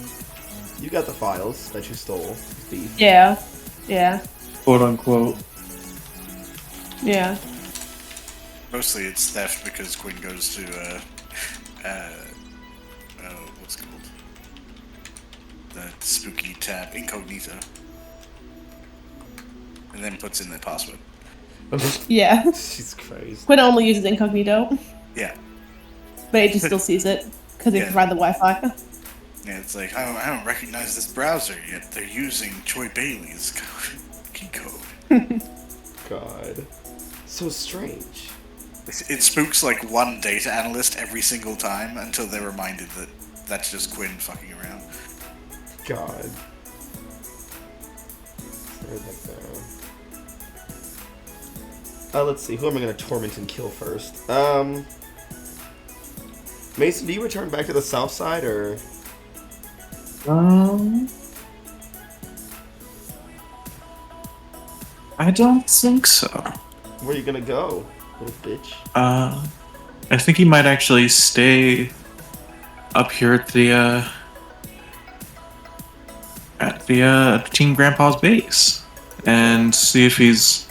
You got the files that you stole, thief. Yeah. Yeah. Quote unquote. Yeah. Mostly it's theft because Quinn goes to, what's it called? The spooky tab, incognito. And then puts in the password. Yeah. Jesus Christ. Quinn only uses incognito, Yeah. but Agent still sees it because they Yeah. provide the Wi-Fi. Yeah, it's like, I don't recognize this browser, yet they're using Troy Bailey's key code. God. So strange. It spooks like one data analyst every single time until they're reminded that that's just Quinn fucking around. God. Where's that there? Let's see. Who am I going to torment and kill first? Mason, do you return back to the south side, or? I don't think so. Where are you going to go, little bitch? I think he might actually stay up here at the Teen Grandpa's base and see if he's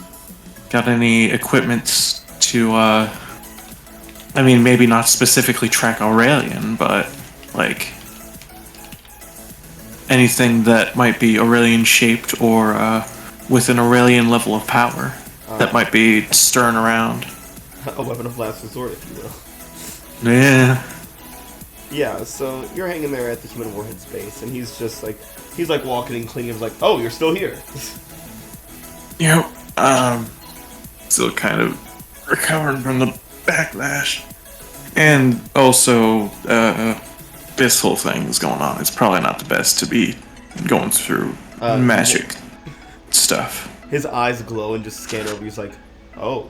got any equipment to, I mean, maybe not specifically track Aurelian, but, like, anything that might be Aurelian-shaped or, with an Aurelian level of power that might be stirring around. A weapon of last resort, if you will. Yeah. Yeah, so you're hanging there at the Human Warhead's base, and he's like walking and clinging, like, oh, you're still here. Yep. Still kind of recovering from the backlash. And also, this whole thing is going on. It's probably not the best to be going through magic stuff. His eyes glow and just scan over. He's like, oh.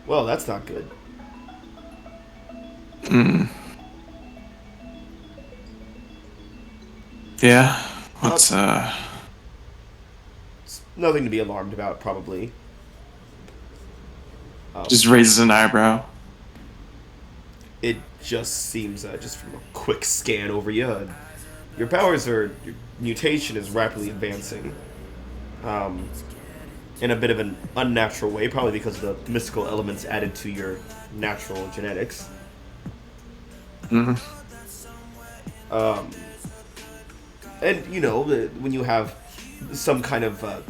Well, that's not good. Yeah. What's It's nothing to be alarmed about, probably. just raises an eyebrow. It just seems, just from a quick scan over you, your your mutation is rapidly advancing. In a bit of an unnatural way, probably because of the mystical elements added to your natural genetics. And, you know, when you have some kind of, for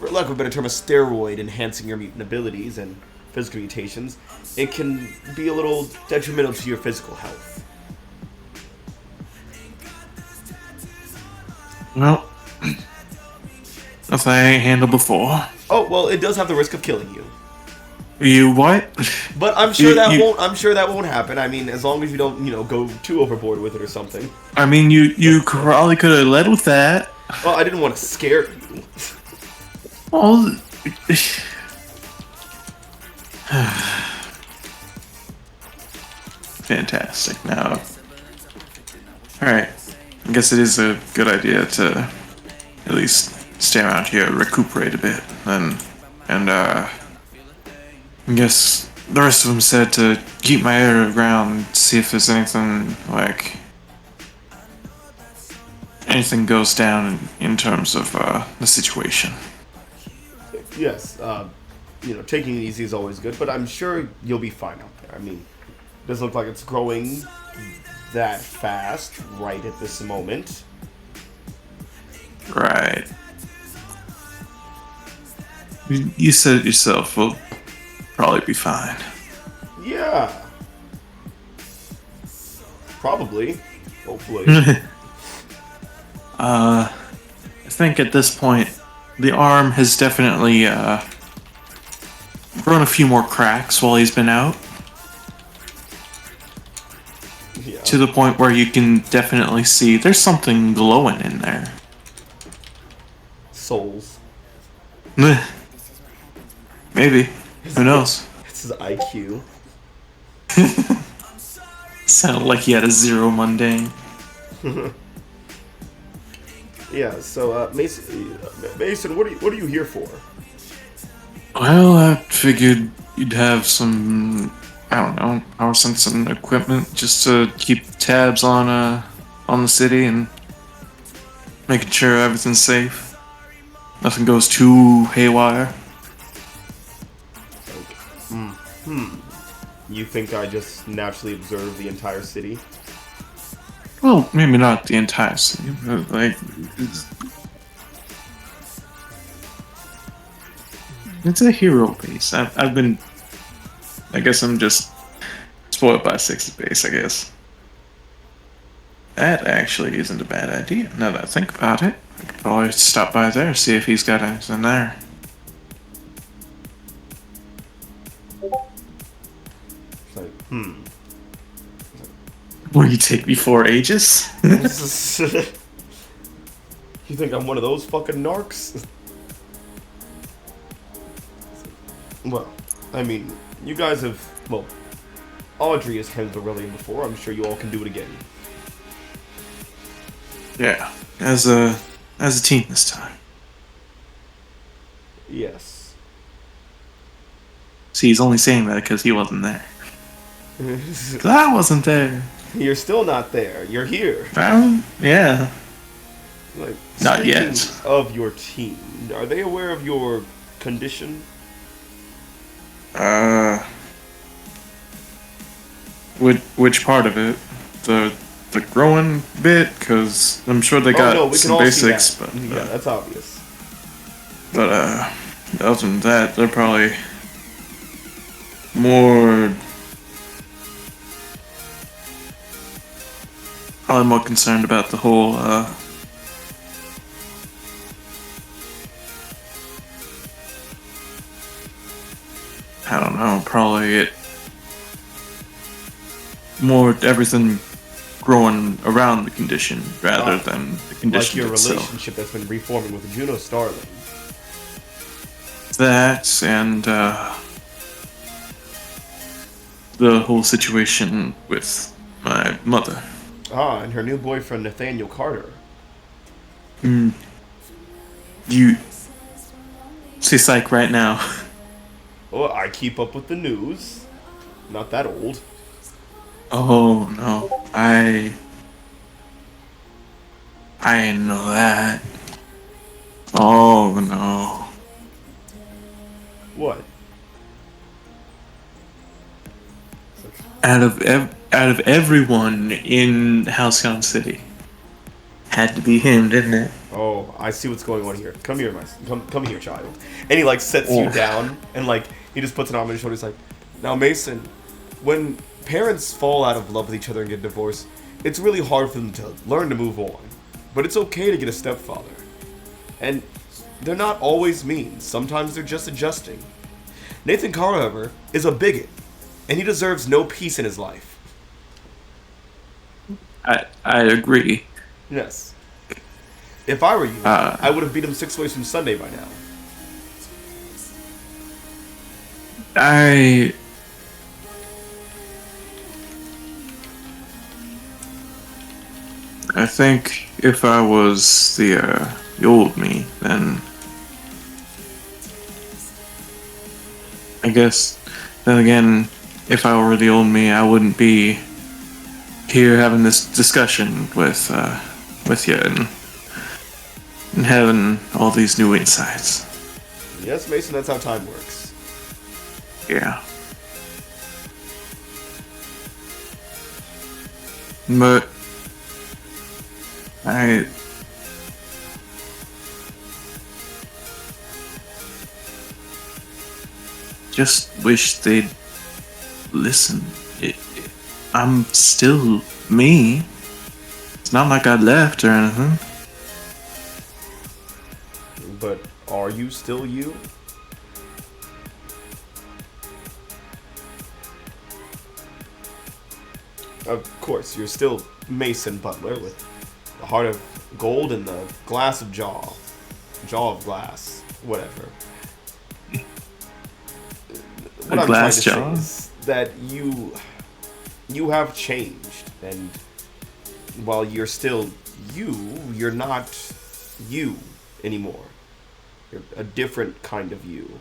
lack of a better term, a steroid enhancing your mutant abilities and physical mutations, it can be a little detrimental to your physical health. Well, nothing I ain't handled before. Oh, well, it does have the risk of killing you. You what? But I'm sure I'm sure that won't happen. I mean, as long as you don't, go too overboard with it or something. I mean, you probably could have led with that. Well, I didn't want to scare you. Well, fantastic. Now, all right. I guess it is a good idea to at least stay around here, recuperate a bit, and I guess the rest of them said to keep my ear to the ground, see if there's anything anything goes down in terms of the situation. Yes, taking it easy is always good, but I'm sure you'll be fine out there. I mean, it doesn't look like it's growing that fast right at this moment. Right. You said it yourself. We'll probably be fine. Yeah. Probably. Hopefully. I think at this point, the arm has definitely grown a few more cracks while he's been out. Yeah. To the point where you can definitely see there's something glowing in there. Souls. Maybe. Who knows? It's his IQ. Sounded like he had a 0 mundane. Yeah. So, Mason, what are you here for? Well, I figured you'd have some, I don't know, power sensing equipment just to keep tabs on the city and making sure everything's safe. Nothing goes too haywire. You think I just naturally observe the entire city? Well, maybe not the entire city, but like it's a hero base. I guess I'm just spoiled by Six's base, I guess. That actually isn't a bad idea, now that I think about it. I could probably stop by there, see if he's got anything there. It's like, Will you take me for ages? You think I'm one of those fucking narcs? Well, I mean, you guys have, well, Audrey has handled Aurelian before. I'm sure you all can do it again. Yeah, as a team this time. Yes. See, he's only saying that because he wasn't there. 'Cause I wasn't there. You're still not there. You're here. Yeah. Like, Not speaking yet. of your team, are they aware of your condition? Which part of it? The growing bit? Because I'm sure they got no, we can some all basics, see that. but Yeah, that's obvious. but other than that, they're probably more concerned about the whole I don't know, probably more everything growing around the condition rather than the condition Like your itself. relationship that's been reforming with Juno Starling. That and the whole situation with my mother. Ah, and her new boyfriend Nathaniel Carter. You say psych right now. Oh, I keep up with the news. Not that old. Oh no, I didn't know that. Oh no. What? Out of everyone in Halcyon City, had to be him, didn't it? Oh, I see what's going on here. Come here, come here, child. And he like sets you down, and like he just puts an arm on your shoulder. He's like, "Now, Mason, when parents fall out of love with each other and get divorced, it's really hard for them to learn to move on. But it's okay to get a stepfather, and they're not always mean. Sometimes they're just adjusting. Nathan Carr, however, is a bigot, and he deserves no peace in his life." I agree. Yes. If I were you, I would have beat him 6 ways from Sunday by now. I think if I was the old me, then I guess then again, if I were the old me, I wouldn't be here having this discussion with you and having all these new insights. Yes, Mason, that's how time works. Yeah. But I just wish they'd listen. I'm still me. It's not like I left or anything. But are you still you? Of course, you're still Mason Butler with the heart of gold and the glass of jaw. Jaw of glass. Whatever. What I'm trying to say is that you have changed, and while you're still you, you're not you anymore. You're a different kind of you.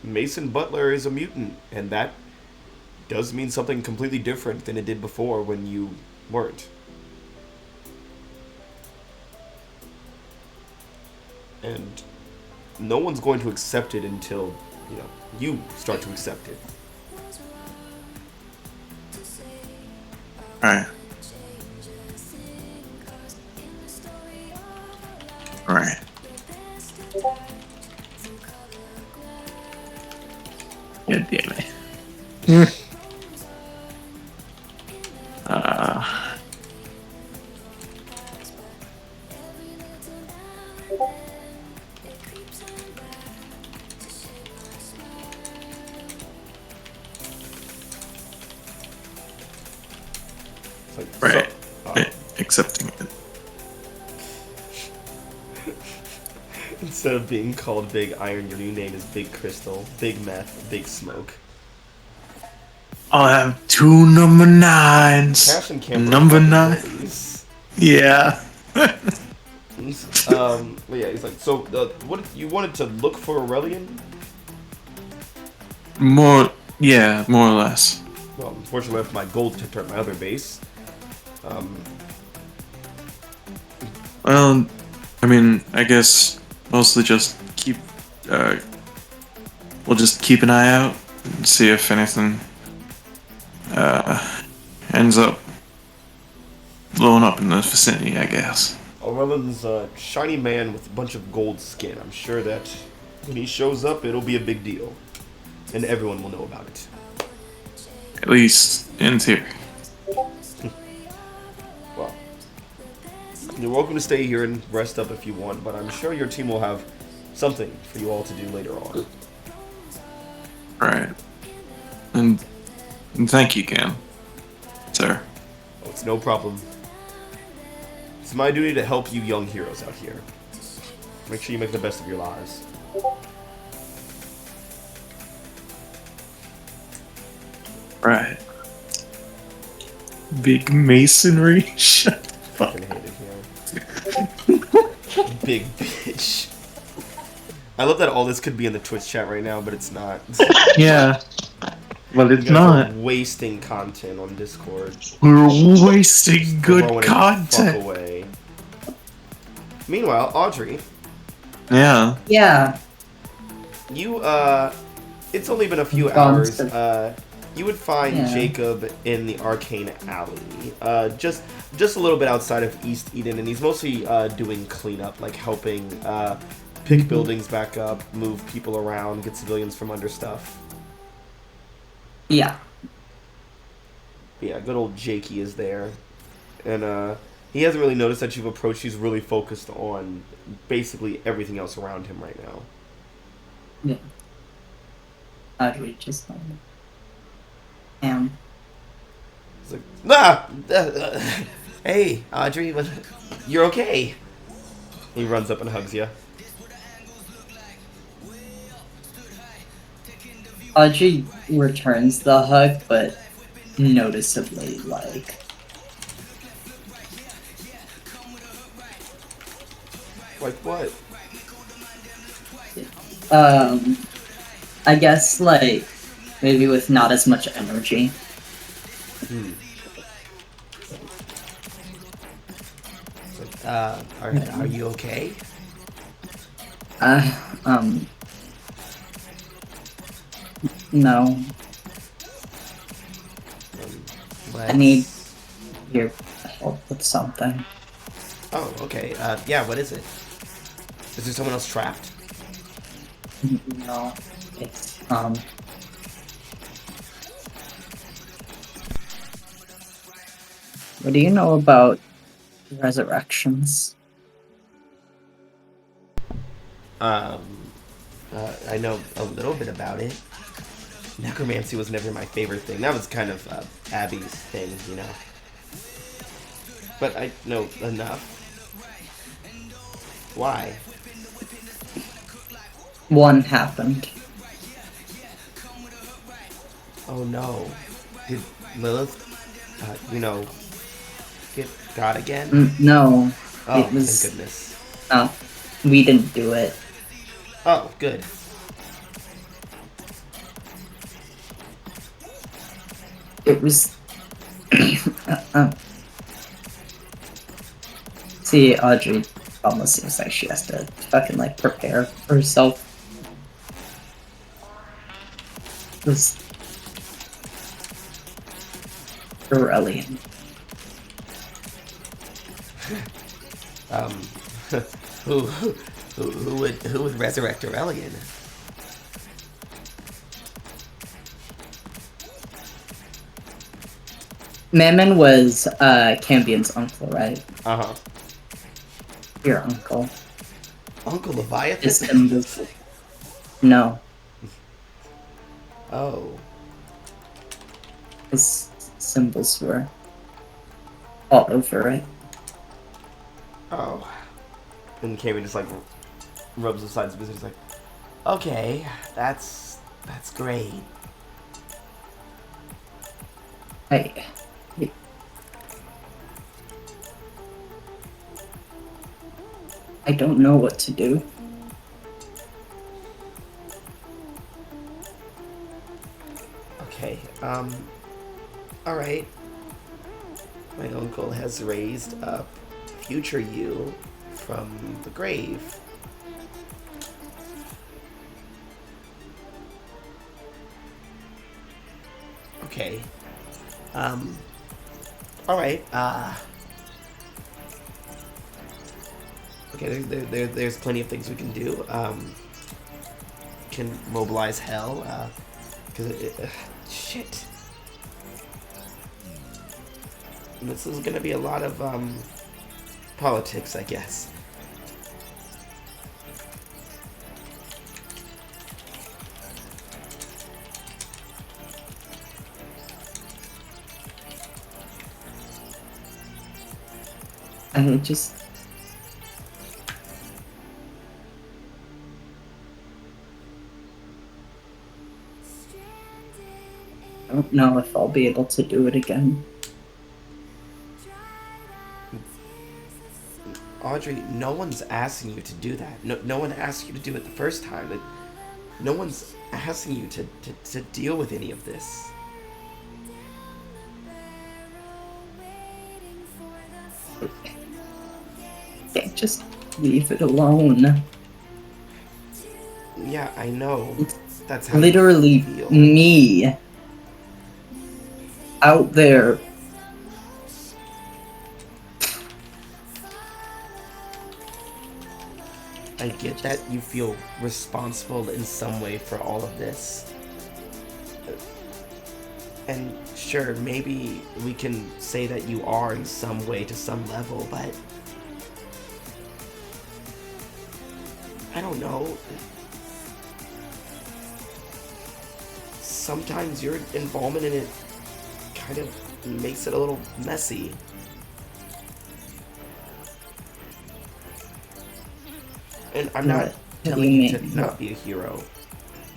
Mason Butler is a mutant, and that does mean something completely different than it did before when you weren't. And no one's going to accept it until, you start to accept it. Alright. Alright. God damn it. Right. Accepting it. Instead of being called Big Iron, your new name is Big Crystal, Big Meth, Big Smoke. I'll have 2 number 9s. Cash and Camper Number fucking 9. bullies. Yeah. But yeah, he's like, so, what, you wanted to look for Aurelian? More or less. Well, unfortunately, I left my gold tipped at my other base. Well, I mean, I guess mostly just we'll just keep an eye out and see if anything ends up blowing up in the vicinity, I guess. Aurelian's a shiny man with a bunch of gold skin. I'm sure that when he shows up, it'll be a big deal. And everyone will know about it. At least in theory. Well, you're welcome to stay here and rest up if you want, but I'm sure your team will have something for you all to do later on. Right. And thank you, Cam. Sir. Oh, it's no problem. It's my duty to help you young heroes out here. Make sure you make the best of your lives. Right. Big masonry. Shut the fuck. Fucking hate it here. Big bitch. I love that all this could be in the Twitch chat right now, but it's not. Yeah. Well, it's You guys not. are wasting content on Discord. We're wasting good Throwing it content. Fuck away. Meanwhile, Audrey, Yeah. Yeah. you it's only been a few Gone hours. to- You would find Yeah. Jacob in the Arcane Alley, just a little bit outside of East Eden, and he's mostly doing cleanup, like helping pick buildings back up, move people around, get civilians from under stuff. Yeah. Yeah, good old Jakey is there, and he hasn't really noticed that you've approached. He's really focused on basically everything else around him right now. Yeah. Audrey just He's like, hey, Audrey, you're okay. He runs up and hugs you. Audrey returns the hug, but noticeably, like, Like what? I guess, like, maybe with not as much energy. It's like, are you okay? No. I need your help with something. Oh, okay. Yeah, what is it? Is there someone else trapped? No. It's, what do you know about resurrections? I know a little bit about it. Necromancy was never my favorite thing. That was kind of Abby's thing, you know. But I know enough. Why? One happened. Oh no. Did Lilith, God again? No, Oh, it was. thank goodness. Oh, we didn't do it. Oh, good. It was. See, Audrey almost seems like she has to fucking like prepare for herself. It was Aurelian. Who would resurrect Aurelian? Mammon was Cambion's uncle, right? Uh-huh. Your uncle. Uncle Leviathan? His symbols. No. Oh. His symbols were all over it. Oh. And Cammy just like rubs the sides of his head. He's like, okay, that's great. I don't know what to do. Okay, alright. My uncle has raised up future you from the grave. Okay. Alright, okay, there's plenty of things we can do. Can mobilize hell, because shit. This is gonna be a lot of, politics, I guess. I just... I don't know if I'll be able to do it again. Audrey, no one's asking you to do that. No one asked you to do it the first time. No one's asking you to deal with any of this. Can't just leave it alone. Yeah, I know. That's how Literally you feel. me out there. I get that you feel responsible in some way for all of this. And sure, maybe we can say that you are in some way to some level, but I don't know. Sometimes your involvement in it kind of makes it a little messy. And I'm not telling you to not be a hero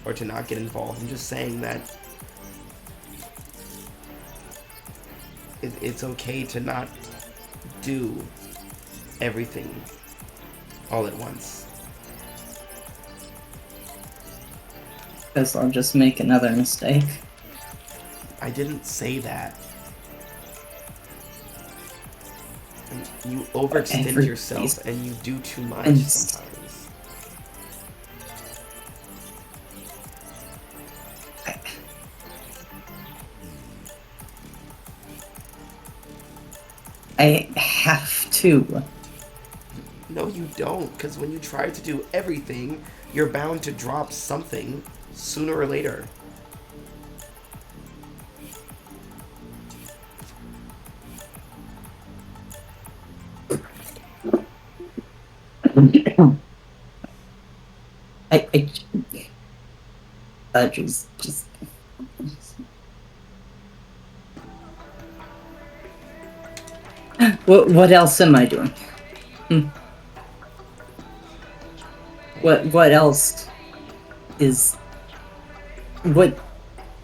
or to not get involved. I'm just saying that it's okay to not do everything all at once. Because I'll just make another mistake. I didn't say that. And you overextend yourself and you do too much sometimes. I have to. No, you don't, because when you try to do everything, you're bound to drop something sooner or later. Just what else am I doing? What else is... What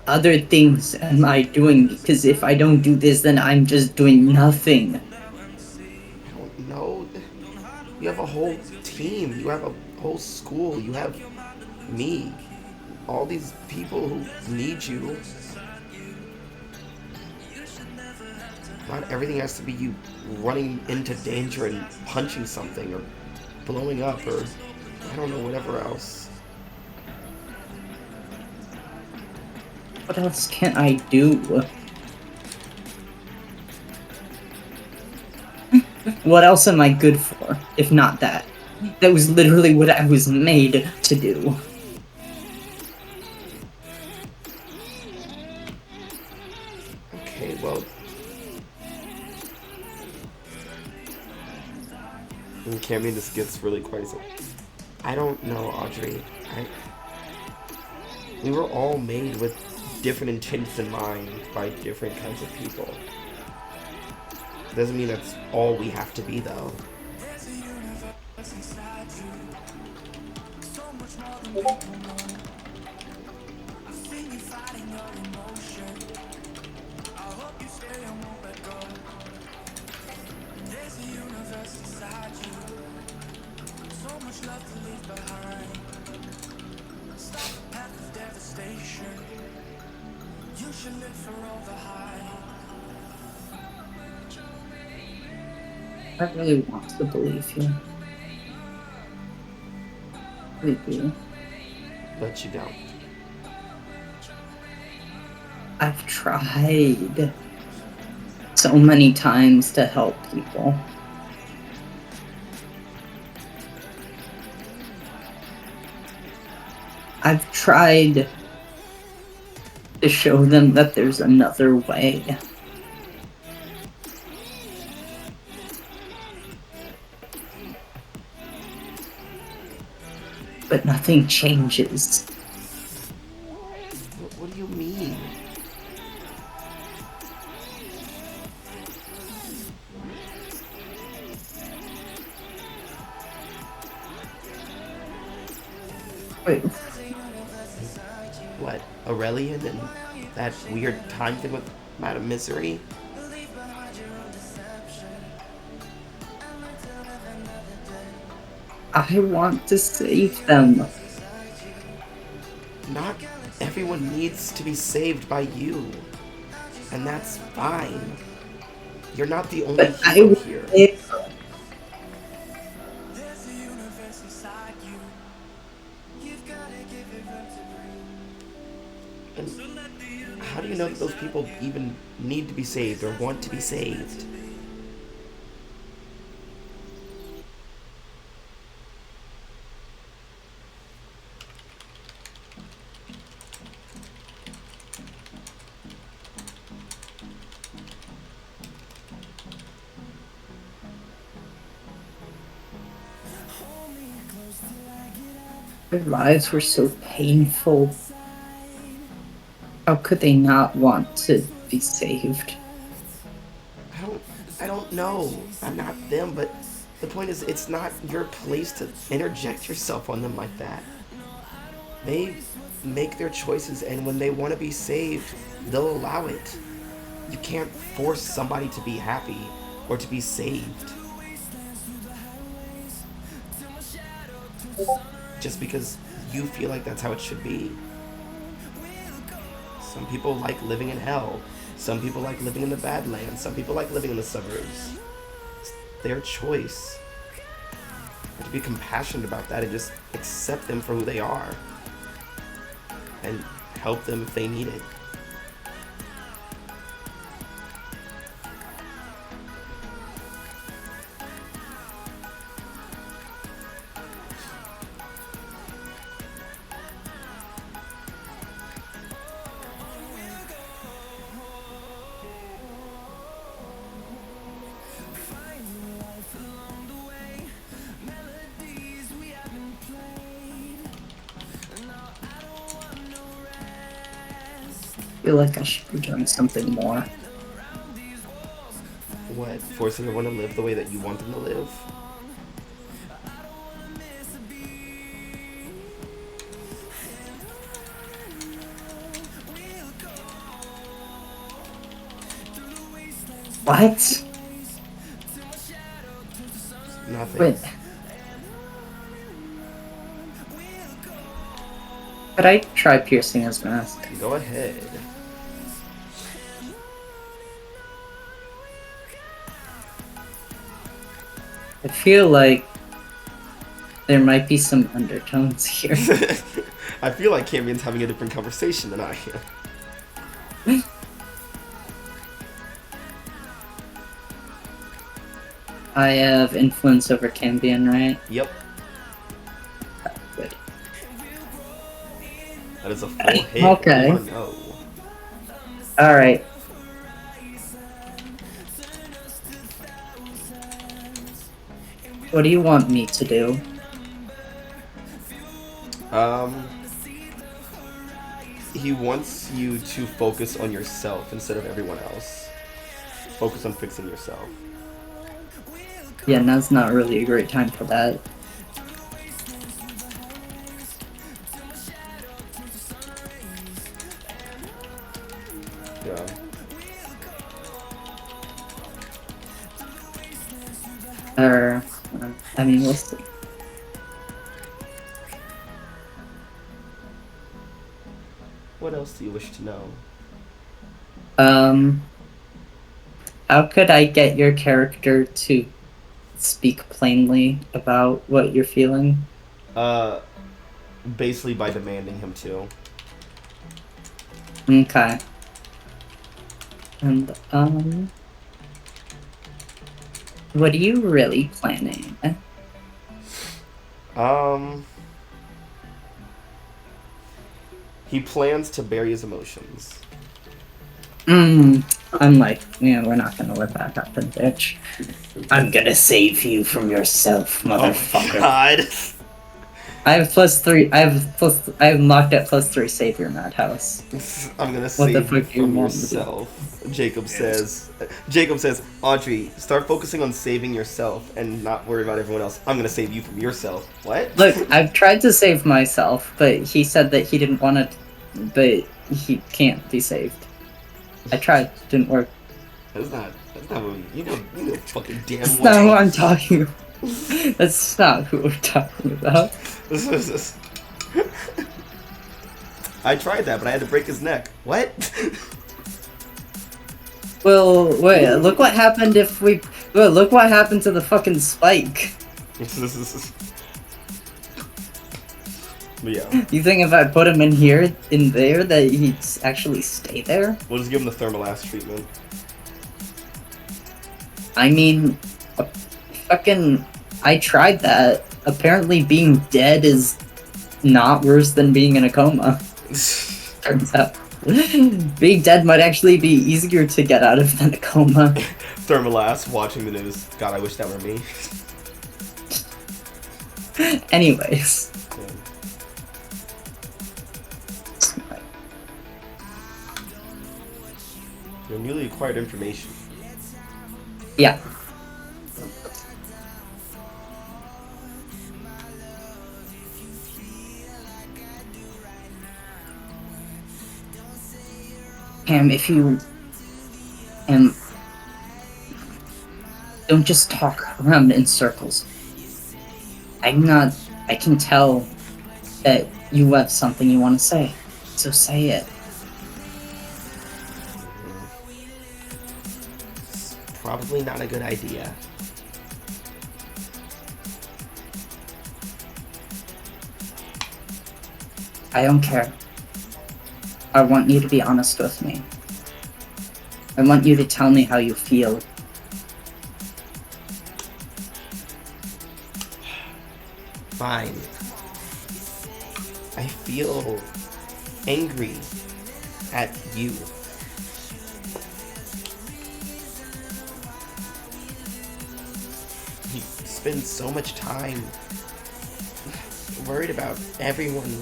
other things am I doing? Because if I don't do this, then I'm just doing nothing. whole team. You have a whole school. You have me. All these people who need you. Not everything has to be you running into danger and punching something or blowing up or I don't know, whatever else. What else can I do? What else am I good for, if not that? That was literally what I was made to do. Okay, well... Cammy, this gets really crazy. I don't know, Audrey. We were all made with different intents in mind by different kinds of people. Doesn't mean that's all we have to be, though. I really want to believe you. I do. But you don't. I've tried so many times to help people. I've tried to show them that there's another way. But nothing changes. What do you mean? Wait, What, Aurelian and that weird time thing with Madame Misery? I want to save them. Not everyone needs to be saved by you. And that's fine. You're not the only But I hero will here. save them. And how do you know that those people even need to be saved or want to be saved? Their lives were so painful. How could they not want to be saved? I don't know. I'm not them, but the point is, it's not your place to interject yourself on them like that. They make their choices, and when they want to be saved, they'll allow it. You can't force somebody to be happy or to be saved. Just because you feel like that's how it should be. Some people like living in hell. Some people like living in the Badlands. Some people like living in the suburbs. It's their choice. You have to be compassionate about that and just accept them for who they are. And help them if they need it. I feel like I should be doing something more. What? Forcing everyone to live the way that you want them to live? What? Nothing. Wait. Could I try piercing his mask? Go ahead. I feel like there might be some undertones here. I feel like Campion's having a different conversation than I am. I have influence over Cambion, right? Yep. Good. That is a full hit. Okay. Oh, no. Alright. What do you want me to do? He wants you to focus on yourself instead of everyone else. Focus on fixing yourself. Yeah, now's not really a great time for that. Yeah. I mean, we'll see. What else do you wish to know? How could I get your character to speak plainly about what you're feeling? Basically by demanding him to. Okay. And, what are you really planning? He plans to bury his emotions. I'm like, yeah, we're not gonna let that happen, bitch. I'm gonna save you from yourself, motherfucker. Oh God. I have +3. I have locked at +3 savior madhouse. I'm gonna What save the you fuck do you from want me to do? yourself. Jacob says, Audrey, start focusing on saving yourself and not worry about everyone else. I'm gonna save you from yourself. What? Look, I've tried to save myself, but he said that he didn't want to, but he can't be saved. I tried, didn't work. That's not what you know fucking damn That's well. not who I'm talking about. That's not who we're talking about. I tried that, but I had to break his neck. What? Well, wait, look what happened if we... Well, look what happened to the fucking Spike. But yeah. You think if I put him in there, that he'd actually stay there? We'll just give him the thermal ass treatment. I mean, fucking... I tried that. Apparently being dead is not worse than being in a coma. Turns out. Being dead might actually be easier to get out of than a coma. Thermal ass watching the news. God, I wish that were me. Anyways. Your newly acquired information. Yeah. Cam, if you don't just talk around in circles. I can tell that you have something you want to say, so say it. It's probably not a good idea. I don't care. I want you to be honest with me. I want you to tell me how you feel. Fine. I feel angry at you. You spend so much time worried about everyone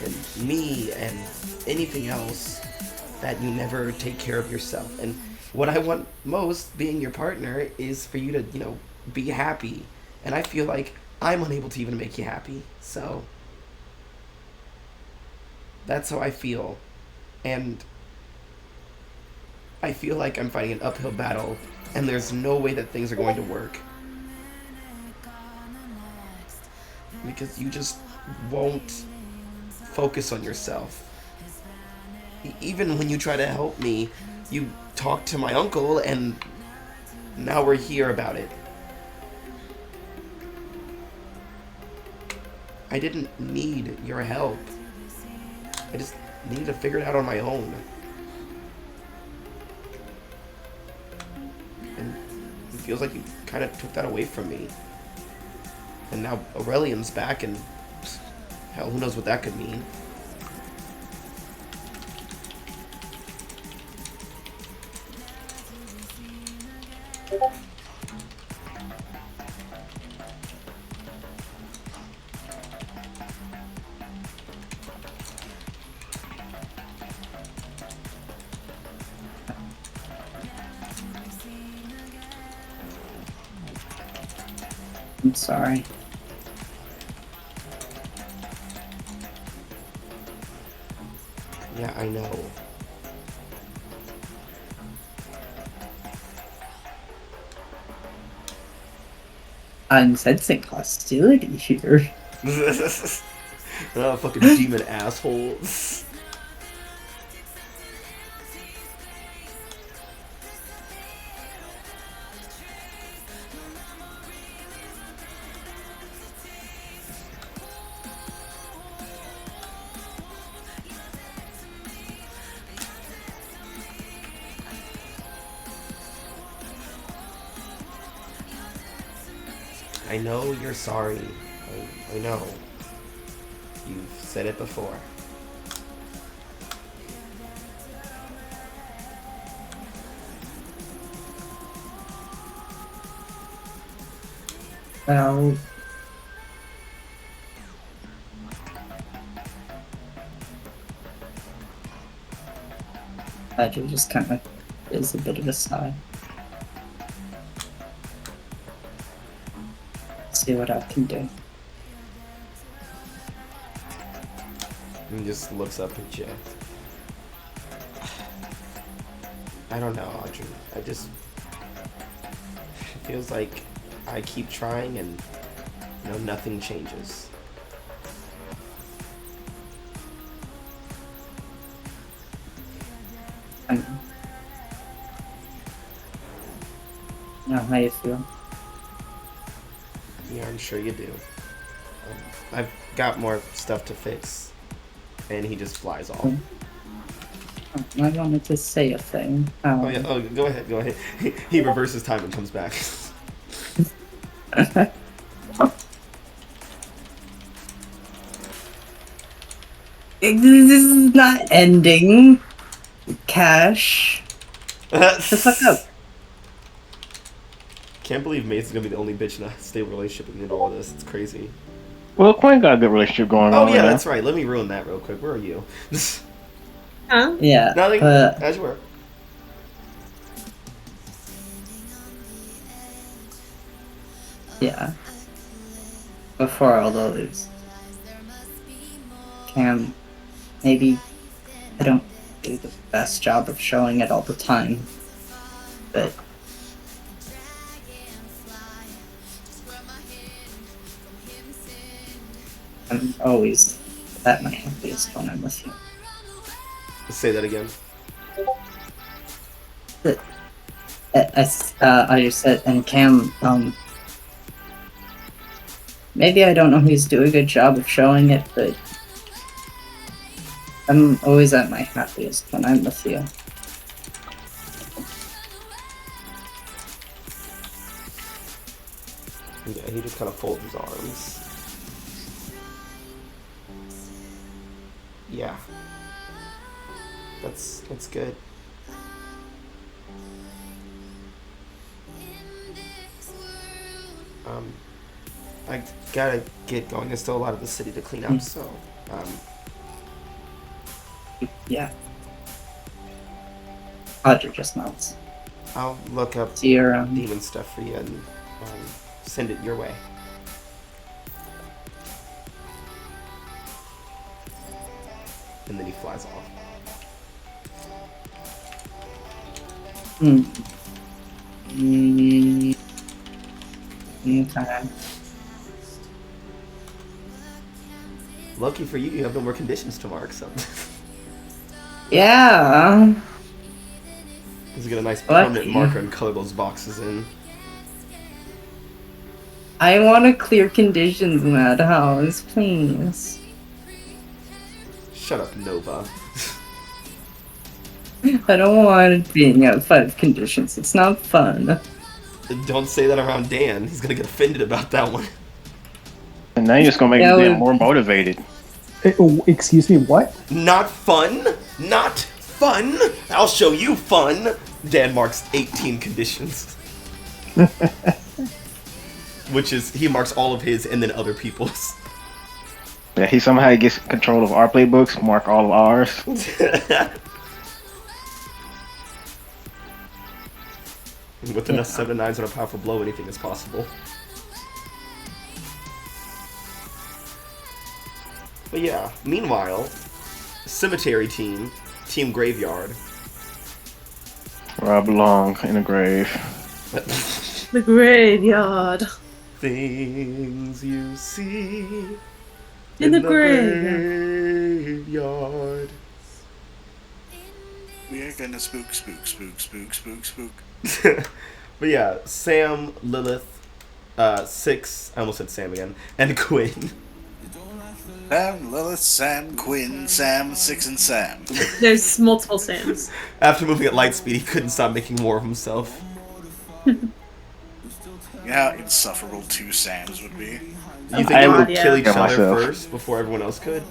and me and anything else that you never take care of yourself. And what I want most, being your partner, is for you to, be happy. And I feel like I'm unable to even make you happy. So that's how I feel. And I feel like I'm fighting an uphill battle, and there's no way that things are going to work. Because you just won't focus on yourself. Even when you try to help me, you talk to my uncle, and now we're here about it. I didn't need your help. I just needed to figure it out on my own. And it feels like you kind of took that away from me. And now Aurelian's back, and hell, who knows what that could mean. I'm sorry. Yeah, I know. I'm sensing hostility here. Oh, fucking demon assholes. I know you're sorry. I know. You've said it before. Well, Badger just kind of is a bit of a sigh. See what I can do. And just looks up at you. I don't know, Audrey. It feels like I keep trying and nothing changes. I know how you feel. Yeah, I'm sure you do. I've got more stuff to fix. And he just flies off. I wanted to say a thing. Oh yeah, go ahead. He reverses time and comes back. This is not ending. Cash. Shut the fuck up. Can't believe Mason's gonna be the only bitch in a stable relationship in all of this. It's crazy. Well, Quinn got a good relationship going Oh on. yeah, right that's right. Let me ruin that real quick. Where are you? Huh? Yeah. Nothing. As you were. Yeah. Before all those. Cam, maybe I don't do the best job of showing it all the time, but I'm always at my happiest when I'm with you. Say that again. I just said, and Cam, maybe I don't know who's doing a good job of showing it, but I'm always at my happiest when I'm with you. Yeah, he just kind of folds his arms. Yeah. That's good. I gotta get going. There's still a lot of the city to clean up, so Yeah. Audrey just nods. I'll look up See your demon stuff for you and send it your way. And then he flies off. Okay. Lucky for you, you have no more conditions to mark, so. Yeah. Let's get a nice Lucky. permanent marker and color those boxes in. I want to clear conditions, Madhouse, please. Shut up, Nova. I don't want being at 5 conditions. It's not fun. Don't say that around Dan. He's gonna get offended about that one. And now you're just gonna make Yeah, them we- more motivated. Excuse me, what? Not fun? Not fun? I'll show you fun! Dan marks 18 conditions. Which is, he marks all of his and then other people's. Yeah, he somehow gets control of our playbooks, mark all of ours. With enough 7 9s and a powerful blow, anything is possible. But yeah, meanwhile, Cemetery Team, Team Graveyard. Where I belong, in a grave. The graveyard. Things you see In the graveyard. We are gonna spook, spook, spook, spook, spook, spook. But yeah, Sam, Lilith, Six, I almost said Sam again, and Quinn. Sam, Lilith, Sam, Quinn, Sam, Six, and Sam. There's multiple Sams. After moving at light speed, he couldn't stop making more of himself. You know how insufferable 2 Sams would be? You think I they would would kill each kill other myself. first before everyone else could?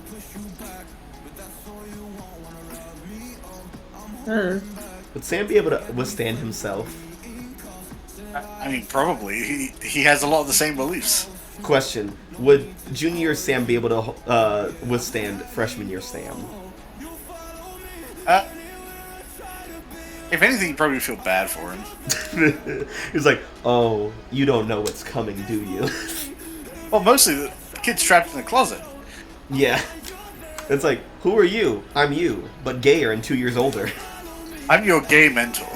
Would Sam be able to withstand himself? I mean, probably. He has a lot of the same beliefs. Question: would junior year Sam be able to withstand freshman year Sam? If anything, you probably feel bad for him. He's like, "Oh, you don't know what's coming, do you?" Well, mostly the kid's trapped in the closet. Yeah. It's like, who are you? I'm you, but gayer and 2 years older. I'm your gay mentor.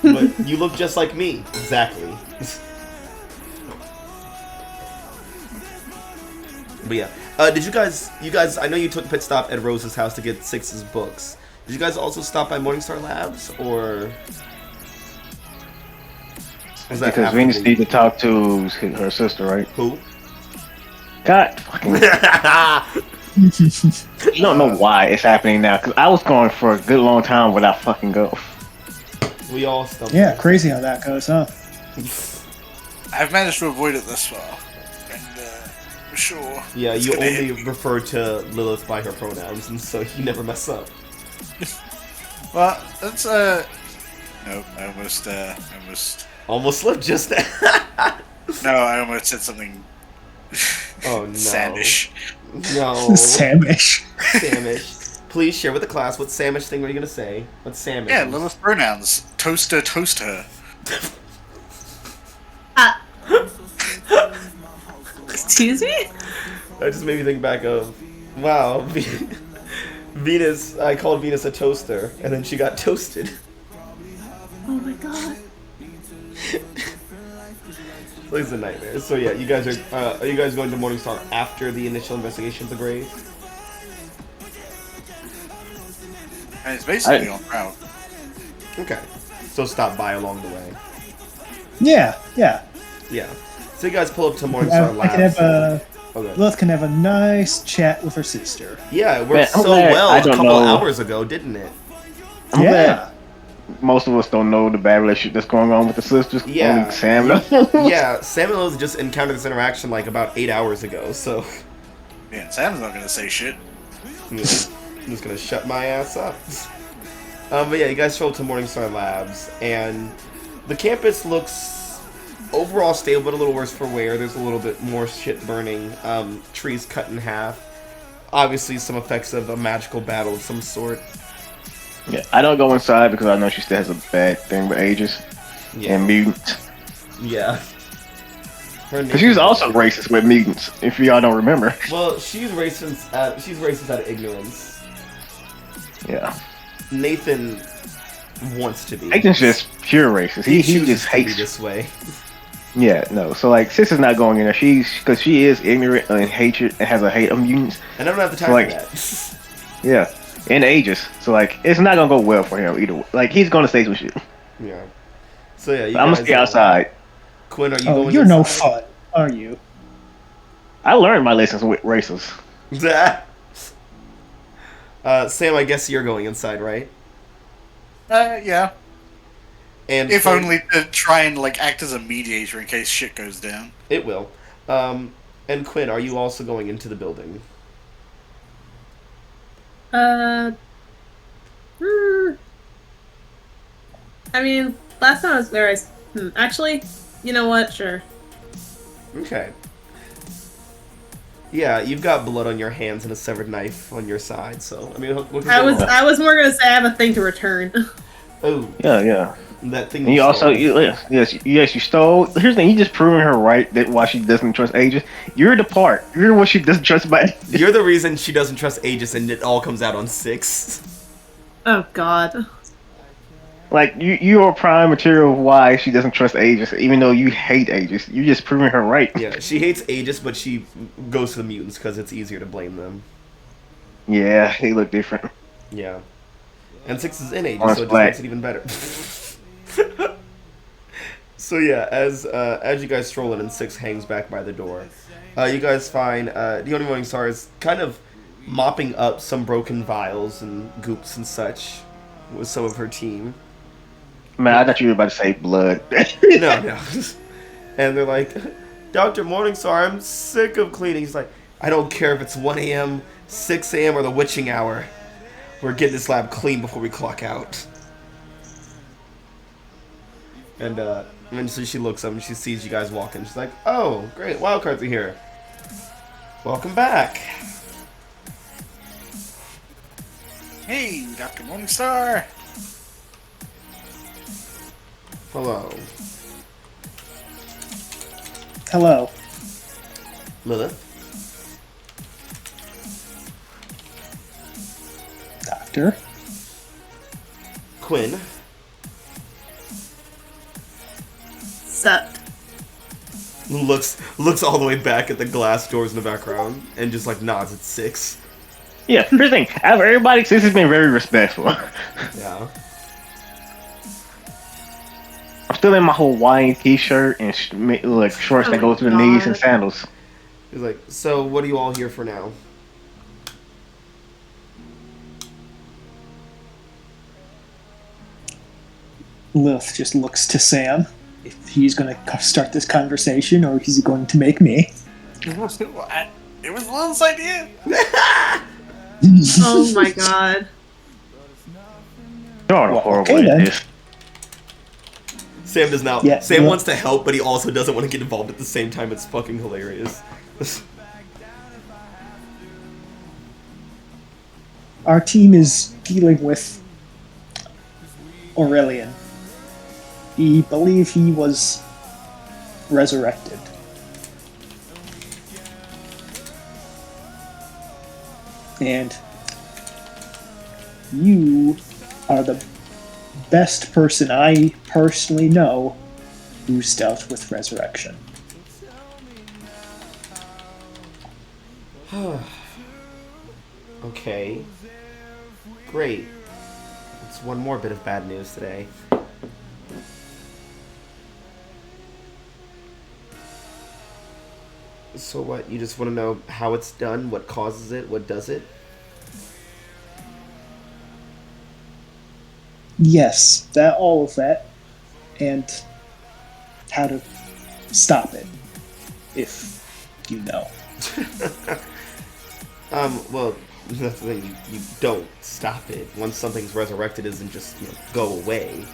But you look just like me. Exactly. But yeah. Did you guys, I know you took a pit stop at Rose's house to get Six's books. Did you guys also stop by Morningstar Labs, or was that Because after Venus the- needs to talk to her sister, right? Who? God fucking. You don't know why it's happening now, because I was going for a good long time without fucking go. We all stumbled. Yeah, crazy how that goes, huh? I've managed to avoid it thus far. And, for sure. Yeah, it's you gonna only hit me. refer to Lilith by her pronouns, and so you never mess up. Well, that's, Nope, I Almost slipped just now. No, I almost said something Oh no. Samish. No. Samish. Samish. Please share with the class what Samish thing were you gonna say? What's Samish? Yeah, Lilith pronouns. Toaster, toast her. Excuse me? That just made me think back of, wow, Venus. I called Venus a toaster, and then she got toasted. Oh my god. It's a nightmare. So yeah, you guys are you guys going to Morningstar after the initial investigation of the grave? And it's basically on route. Okay. So stop by along the way. Yeah, yeah. Yeah. So you guys pull up to I Morningstar Labs. can have a Okay. Lilith can have a nice chat with her sister. Yeah, it Man, worked I'm so glad well I a don't couple know. hours ago, didn't it? I'm Yeah. glad most of us don't know the bad relationship that's going on with the sisters. Yeah. Only Sam knows. Yeah, Sam and Lilith just encountered this interaction like about 8 hours ago, so Man, Sam's not gonna say shit. I'm just gonna shut my ass up. But yeah, you guys show up to Morningstar Labs, and the campus looks overall stable, but a little worse for wear. There's a little bit more shit burning, trees cut in half. Obviously, some effects of a magical battle of some sort. Yeah, I don't go inside because I know she still has a bad thing with ages and mutants. Yeah. Her Because she was name- also racist with mutants, if y'all don't remember. Well, she's racist. She's racist out of ignorance. Yeah. Nathan wants to be. Nathan's just pure racist. He chooses just to be hates. this way. Yeah, no. So like, Sis is not going in there. Because she is ignorant and hatred and has a hate of mutants. And I don't have the time Like- for that. Yeah, and ages. So like, it's not gonna go well for him either. Like, he's gonna say some shit. Yeah. So yeah, you I'm guys, gonna stay outside. Quinn, are you Oh, going you're no inside? fun, are you? I learned my lessons with racers. Sam, I guess you're going inside, right? Yeah. And If Quinn- only to try and like act as a mediator in case shit goes down. It will. And Quinn, are you also going into the building? I mean, last time I was there, actually, you know what? Sure. Okay. Yeah, you've got blood on your hands and a severed knife on your side, so I mean, what I was more gonna say I have a thing to return. Oh, Yeah. that thing. And you also, stole. yes, you stole. Here's the thing: you just proving her right that why she doesn't trust Aegis. You're the part. You're what she doesn't trust about. You're the reason she doesn't trust Aegis, and it all comes out on 6. Oh God. Like you are prime material of why she doesn't trust Aegis, even though you hate Aegis. You're just proving her right. Yeah, she hates Aegis, but she goes to the mutants because it's easier to blame them. Yeah, they look different. Yeah. And 6 is in Aegis, One's so it just black. makes it even better. So yeah, as you guys stroll in and 6 hangs back by the door, you guys find the only Morning Star is kind of mopping up some broken vials and goops and such with some of her team. Man, I thought you were about to say blood. No. And they're like, Dr. Morningstar, I'm sick of cleaning. He's like, I don't care if it's 1 a.m., 6 a.m., or the witching hour. We're getting this lab clean before we clock out. And so she looks up and she sees you guys walking. She's like, oh, great, Wildcards are here. Welcome back. Hey, Dr. Morningstar! Hello. Hello. Lilith. Doctor. Quinn. Sup. Looks all the way back at the glass doors in the background and just like nods at 6. Yeah, here's the thing. Out of everybody, Sis has been very respectful. Yeah. I'm still in my Hawaiian t-shirt and like shorts that Oh go my to the knees and God. sandals. He's like, so what are you all here for now? Lilith just looks to Sam. If he's going to start this conversation, or is he going to make me? It was Lil's idea. Oh my God. You're Well, horrible okay, at then. this. Sam does not. Yeah, Sam yeah. wants to help, but he also doesn't want to get involved at the same time. It's fucking hilarious. Our team is dealing with Aurelian. We believe he was resurrected. And you are the best person I personally know who's dealt with resurrection. Okay. Great. It's one more bit of bad news today. So what? You just want to know how it's done, what causes it, what does it? Yes, all of that, and how to stop it, if you know. Well, that's the thing. You don't stop it. Once something's resurrected, it doesn't just go away.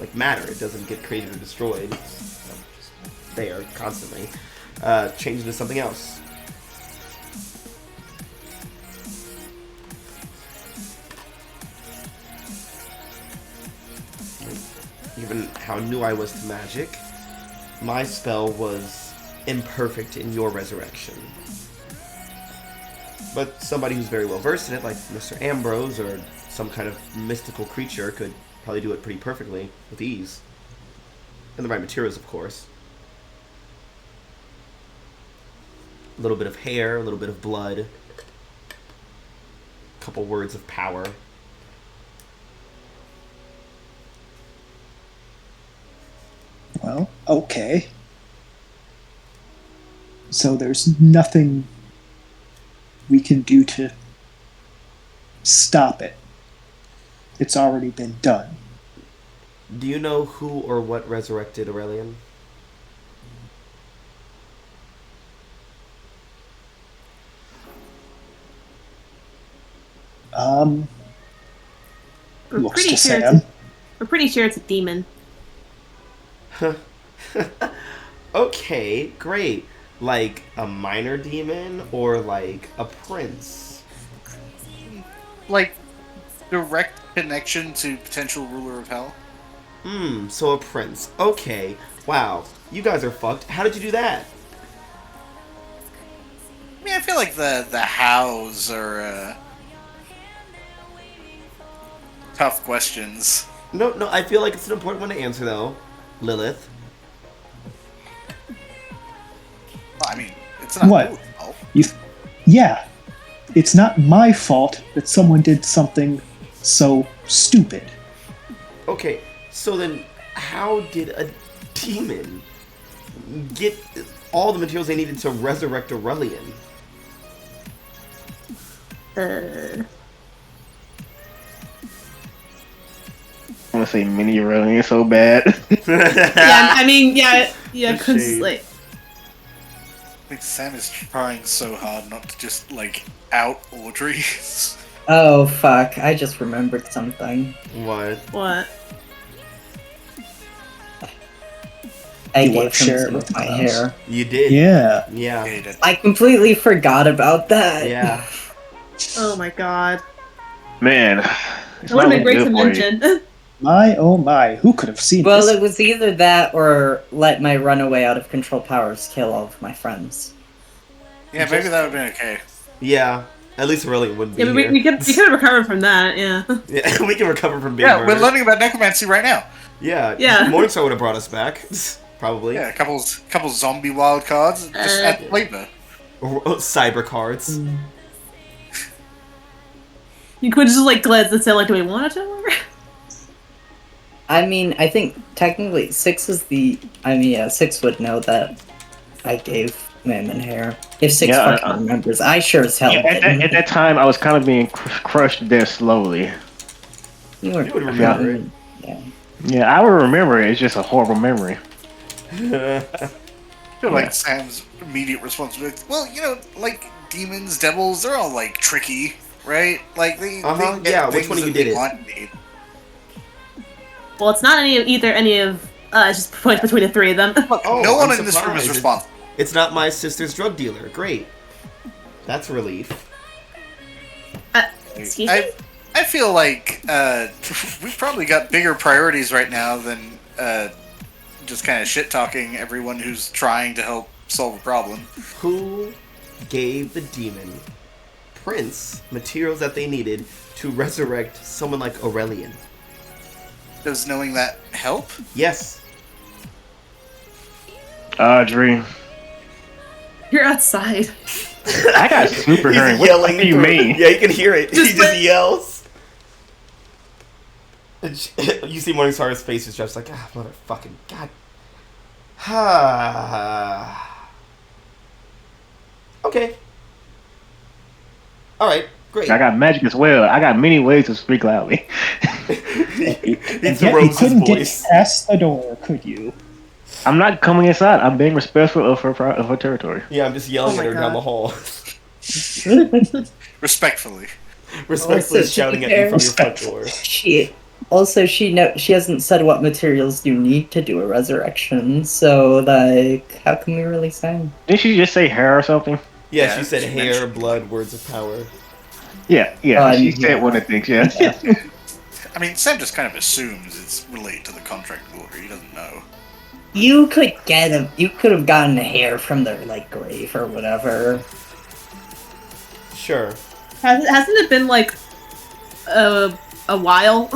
Like matter, it doesn't get created or destroyed. It's just there constantly. Change into something else. Given how new I was to magic, my spell was imperfect in your resurrection. But somebody who's very well versed in it, like Mr. Ambrose or some kind of mystical creature, could probably do it pretty perfectly with ease. And the right materials, of course. A little bit of hair, a little bit of blood, a couple words of power. Well, okay. So there's nothing we can do to stop it. It's already been done. Do you know who or what resurrected Aurelian? Looks to Sam. We're pretty sure it's a demon. Okay, great. Like a minor demon or like a prince? Like, direct connection to potential ruler of hell. So a prince. Okay. Wow. You guys are fucked. How did you do that? I mean, I feel like the hows are tough questions. No, I feel like it's an important one to answer though. Lilith. Well, I mean, it's not What? ruler of hell. Yeah. It's not my fault that someone did something so stupid. Okay, so then how did a demon get all the materials they needed to resurrect Aurelian? I want to say mini Aurelian so bad. Yeah, I mean, yeah, because Shade. like, I think Sam is trying so hard not to just, like, out Audrey. Oh fuck! I just remembered something. What? what? I You wanna gave him share it some with of the my class? hair. You did? Yeah. Yeah. Hate it. I completely forgot about that. Yeah. Oh my god. Man, It would have been great to mention. My oh my, who could have seen Well, this? it was either that or let my runaway out of control powers kill all of my friends. Yeah, maybe that would have been okay. Yeah. At least Aurelian wouldn't be Yeah, but here. we could have recovered from that. Yeah. Yeah, we can recover from being Yeah, murdered. we're learning about necromancy right now. Yeah. Yeah. Morningstar would have brought us back. Probably. Yeah, a couple zombie wild cards, just add flavor. Or cyber cards. You could just like glance and say like, do we want to tell her? I mean, I think technically Six is the. I mean, yeah, Six would know that I gave Mammon hair. If Six Yeah, fucking remembers, I sure as hell at didn't. that time, I was kind of being crushed there slowly. You were. You would remember it. Yeah. Yeah, I would remember it. It's just a horrible memory. I feel like Sam's immediate response was, well, you know, like demons, devils, they're all like tricky, right? Like they Uh-huh, get yeah, which things one of that you did they it? want and need. Well, it's not any of. It's just points between the three of them. Oh, No one I'm in this room is surprised. responsible. It's not my sister's drug dealer. Great. That's a relief. Excuse me. I feel like we've probably got bigger priorities right now than just kind of shit talking everyone who's trying to help solve a problem. Who gave the demon Prince materials that they needed to resurrect someone like Aurelian? Does knowing that help? Yes. Audrey, You're outside. I got super He's hearing. What yelling. do you mean? Yeah, you can hear it. He Just just like- yells. You see Morningstar's face is just like, ah, motherfucking god. Okay. Alright, great. I got magic as well. I got many ways to speak loudly. It's Yet you Rose's couldn't voice. get past the door, could you? I'm not coming inside. I'm being respectful of her territory. Yeah, I'm just yelling Oh at my her down God. the hall. Respectfully. Respectfully Also, shouting at to be you from your front respectful. door. She she hasn't said what materials you need to do a resurrection. So like, how can we really say? Didn't she just say hair or something? Yeah, Yeah, she said she hair, mentioned- blood, words of power. Yeah. She said one of the things. Yeah. I mean, Sam just kind of assumes it's related to the contract order. He doesn't know. You could get him. You could have gotten hair from their like grave or whatever. Sure. Hasn't it been like a while?